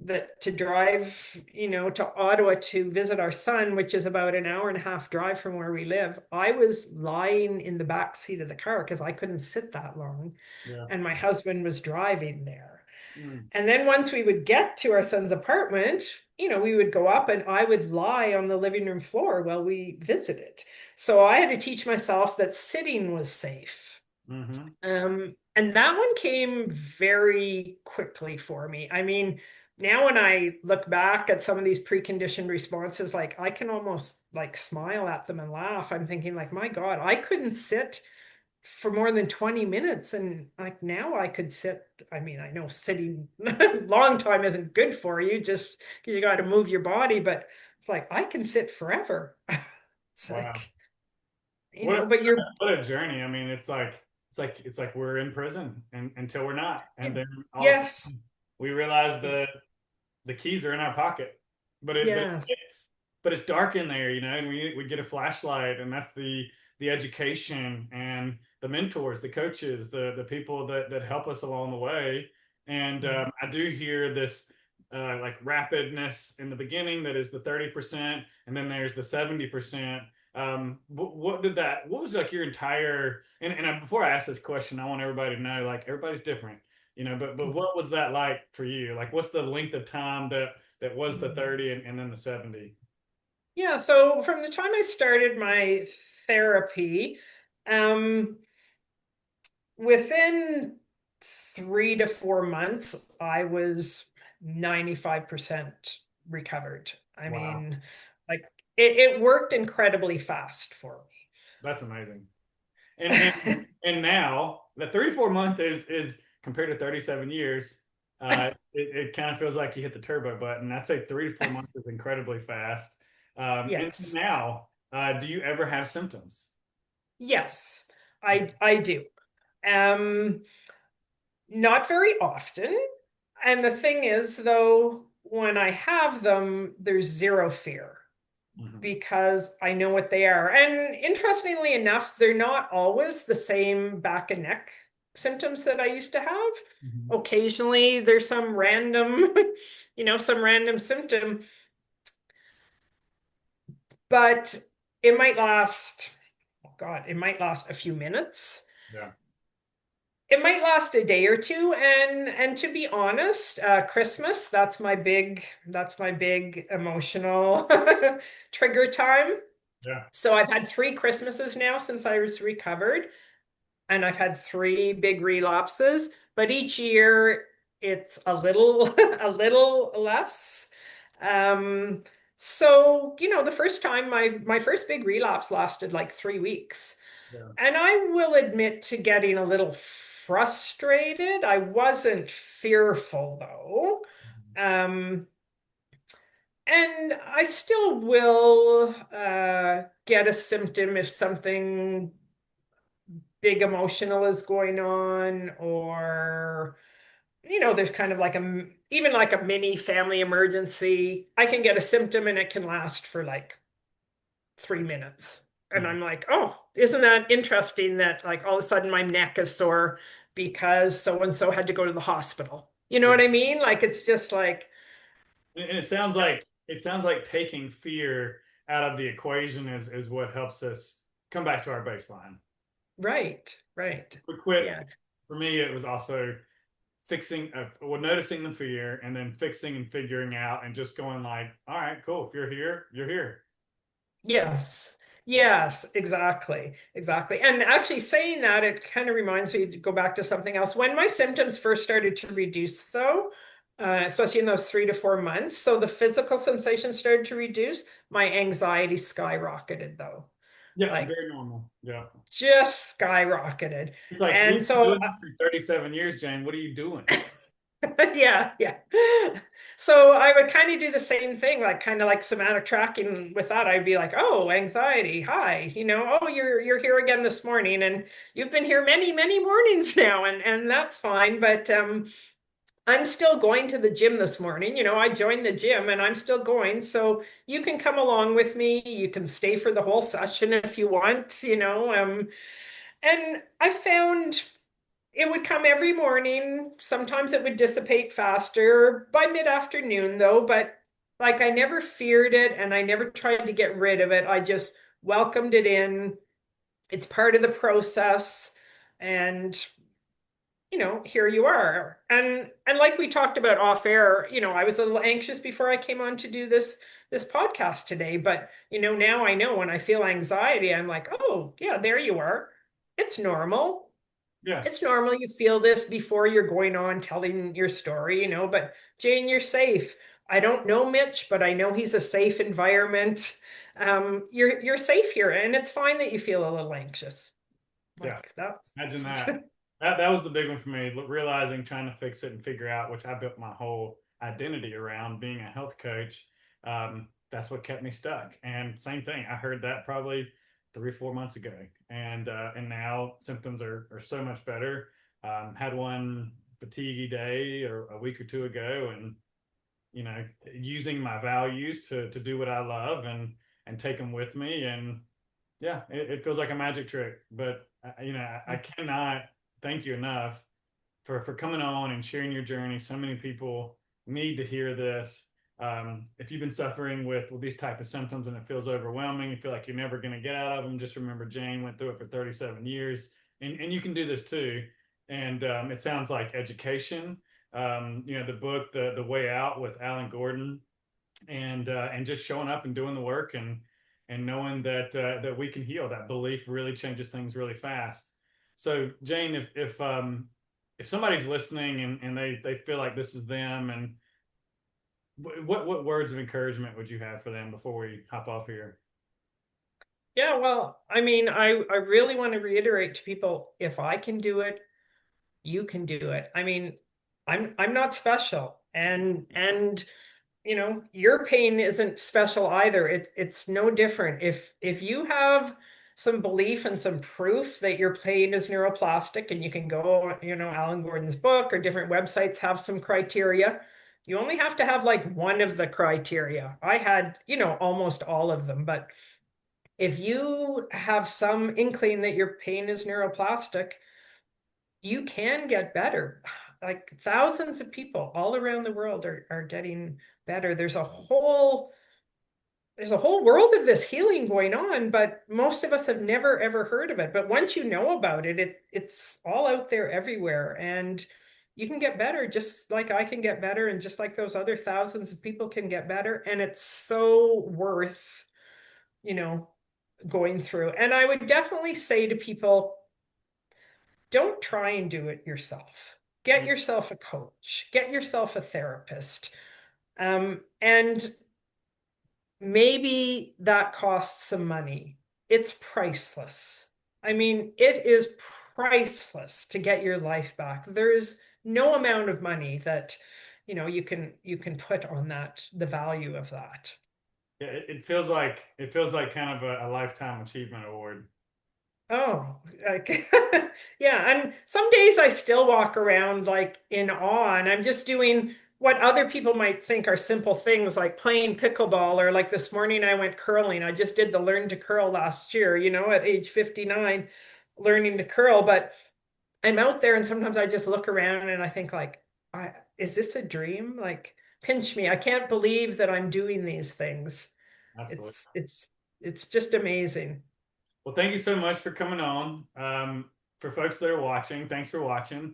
that to drive, to Ottawa to visit our son, which is about an hour and a half drive from where we live, I was lying in the back seat of the car because I couldn't sit that long. Yeah. And my husband was driving there. Mm. And then once we would get to our son's apartment, we would go up and I would lie on the living room floor while we visited. So I had to teach myself that sitting was safe. Mm-hmm. And that one came very quickly for me. I mean, now when I look back at some of these preconditioned responses, like I can almost like smile at them and laugh. I'm thinking like, my God, I couldn't sit for more than 20 minutes. And like now I could sit. I mean, I know sitting long time isn't good for you just because you got to move your body, but it's like I can sit forever. It's Wow. like, What but you're, what a journey. I mean, it's like we're in prison and until we're not. And then all of a yes, sudden we realize the keys are in our pocket. yes. But it's dark in there, and we get a flashlight, and that's the education and the mentors, the coaches, the people that help us along the way. And I do hear this like rapidness in the beginning that is the 30%, and then there's the 70%. What was like your entire, and before I ask this question, I want everybody to know, like, everybody's different, but what was that like for you? Like, what's the length of time that was the 30 and then the 70? Yeah, so from the time I started my therapy, um, within 3 to 4 months, I was 95% recovered. I Wow, mean, like it worked incredibly fast for me. that's amazing. And now the 34 month is compared to 37 years. It kind of feels like you hit the turbo button. I'd say 3 to 4 months is incredibly fast. And Yes. now, do you ever have symptoms? Yes, I do. Um, Not very often. And the thing is, though, when I have them, there's zero fear Mhm. because I know what they are. And interestingly enough, they're not always the same back and neck symptoms that I used to have. Mhm. Occasionally, there's some random, some random symptom, but it might last, oh God, it might last a few minutes. Yeah. it might last a day or two, and to be honest, Christmas, that's my big emotional trigger time. Yeah. So I've had three Christmases now since I was recovered, and I've had three big relapses, but each year it's a little a little less. Um, so, the first time my first big relapse lasted like 3 weeks. Yeah. And I will admit to getting a little frustrated. I wasn't fearful though. Um, and I still will get a symptom if something big emotional is going on, or there's kind of like even like a mini family emergency. I can get a symptom and it can last for like 3 minutes. And Mhm. I'm like, oh, isn't that interesting that like all of a sudden my neck is sore because so and so had to go to the hospital. You know Yeah. what I mean? Like it's just like, And it sounds like taking fear out of the equation is what helps us come back to our baseline. right, right. We quit. Yeah. For me, it was also well, noticing the fear and then fixing and figuring out and just going like, all right, cool. If you're here, you're here. Yes. Yes, exactly. Exactly. And actually saying that, it kind of reminds me to go back to something else. When my symptoms first started to reduce, though, especially in those 3 to 4 months, so the physical sensation started to reduce, my anxiety skyrocketed, though. Yeah, Like very normal. Yeah. just skyrocketed. It's like And we've been so doing this for 37 years, Jane. What are you doing? yeah, yeah. So I would kind of do the same thing, like kind of like somatic tracking with that. I'd be like, oh, anxiety, hi, oh, you're here again this morning, and you've been here many, many mornings now, and that's fine. But I'm still going to the gym this morning. I joined the gym and I'm still going. So you can come along with me. You can stay for the whole session if you want. And I found it would come every morning. Sometimes it would dissipate faster by mid-afternoon, though. But like I never feared it and I never tried to get rid of it. I just welcomed it in. It's part of the process. And here you are. And like we talked about off air, I was a little anxious before I came on to do this podcast today. But now I know when I feel anxiety, I'm like, oh yeah, there you are. It's normal. Yeah. It's normal you feel this before you're going on telling your story, but Jayne, you're safe. I don't know Mitch, but I know he's a safe environment. You're safe here, and it's fine that you feel a little anxious. Yeah. Like that's Imagine that. That was the big one for me, realizing trying to fix it and figure out, which I built my whole identity around being a health coach. That's what kept me stuck. And same thing, I heard that probably 3 or 4 months ago, and now symptoms are so much better. Had one fatiguey day or a week or two ago, and using my values to do what I love and take them with me, and yeah, it feels like a magic trick. But I cannot thank you enough for coming on and sharing your journey. So many people need to hear this. If you've been suffering with these type of symptoms and it feels overwhelming, you feel like you're never going to get out of them, just remember Jayne went through it for 37 years, and you can do this too. And it sounds like education. The book, the Way Out with Alan Gordon, and just showing up and doing the work and knowing that we can heal. That belief really changes things really fast. So Jayne, if somebody's listening and they feel like this is them, and what words of encouragement would you have for them before we hop off here? yeah, well, I mean, I really want to reiterate to people, if I can do it, you can do it. I mean, I'm not special, and your pain isn't special either. It's no different. If you have some belief and some proof that your pain is neuroplastic, and you can go, Alan Gordon's book or different websites have some criteria. You only have to have like one of the criteria. I had, almost all of them, but if you have some inkling that your pain is neuroplastic, you can get better. Like thousands of people all around the world are getting better. There's a whole there's a whole world of this healing going on, but most of us have never ever heard of it. But once you know about it, it's all out there everywhere, and you can get better just like I can get better, and just like those other thousands of people can get better. And it's so worth, you know, going through. And I would definitely say to people, don't try and do it yourself. Get yourself a coach, get yourself a therapist. And maybe that costs some money. It's priceless. I mean, it is priceless to get your life back. There's no amount of money that, you can put on that, the value of that. Yeah, it feels like kind of a lifetime achievement award. Oh, like, yeah. And some days I still walk around like in awe, and I'm just doing what other people might think are simple things like playing pickleball, or like this morning I went curling. I just did the learn to curl last year, at age 59, learning to curl. But I'm out there and sometimes I just look around and I think like, is this a dream? Like, pinch me. I can't believe that I'm doing these things. Absolutely. It's just amazing. Well, thank you so much for coming on. For folks that are watching, thanks for watching.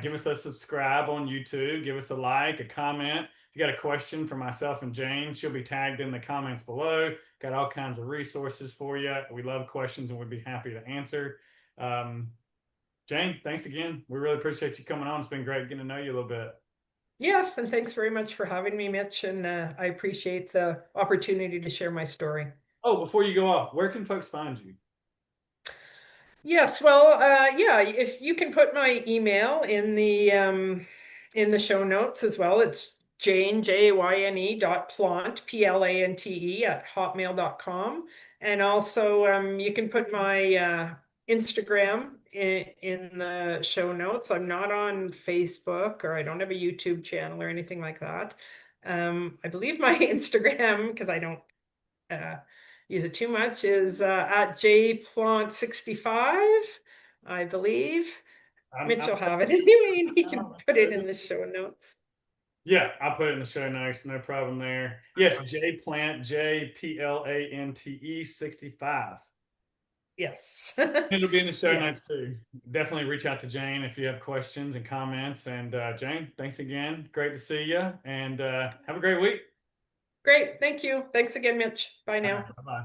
Give us a subscribe on YouTube. Give us a like, a comment. If you got a question for myself and Jayne, she'll be tagged in the comments below. Got all kinds of resources for you. We love questions and we'd be happy to answer. Um, Jayne, thanks again. We really appreciate you coming on. It's been great getting to know you a little bit. Yes, and thanks very much for having me, Mitch. And I appreciate the opportunity to share my story. Oh, before you go off, where can folks find you? Yes, well, yeah, if you can put my email in the show notes as well. It's Jayne, Jayne dot Plante, Plante at hotmail.com. And also you can put my Instagram in the show notes. I'm not on Facebook, or I don't have a YouTube channel or anything like that. I believe my Instagram, because I don't uh, use it too much, is at jplant65, I believe. I'm, Mitch I'm, will have it anyway, and he I'm can on put it in Instagram. the show notes. Yeah, I'll put it in the show notes. No problem there. Yes, J Plant, JPLANTE 65. Yes. It'll be in the show Yeah. notes too. Definitely reach out to Jayne if you have questions and comments. And Jayne, thanks again. Great to see you. And have a great week. Great. Thank you. Thanks again, Mitch. Bye All now. right, bye bye.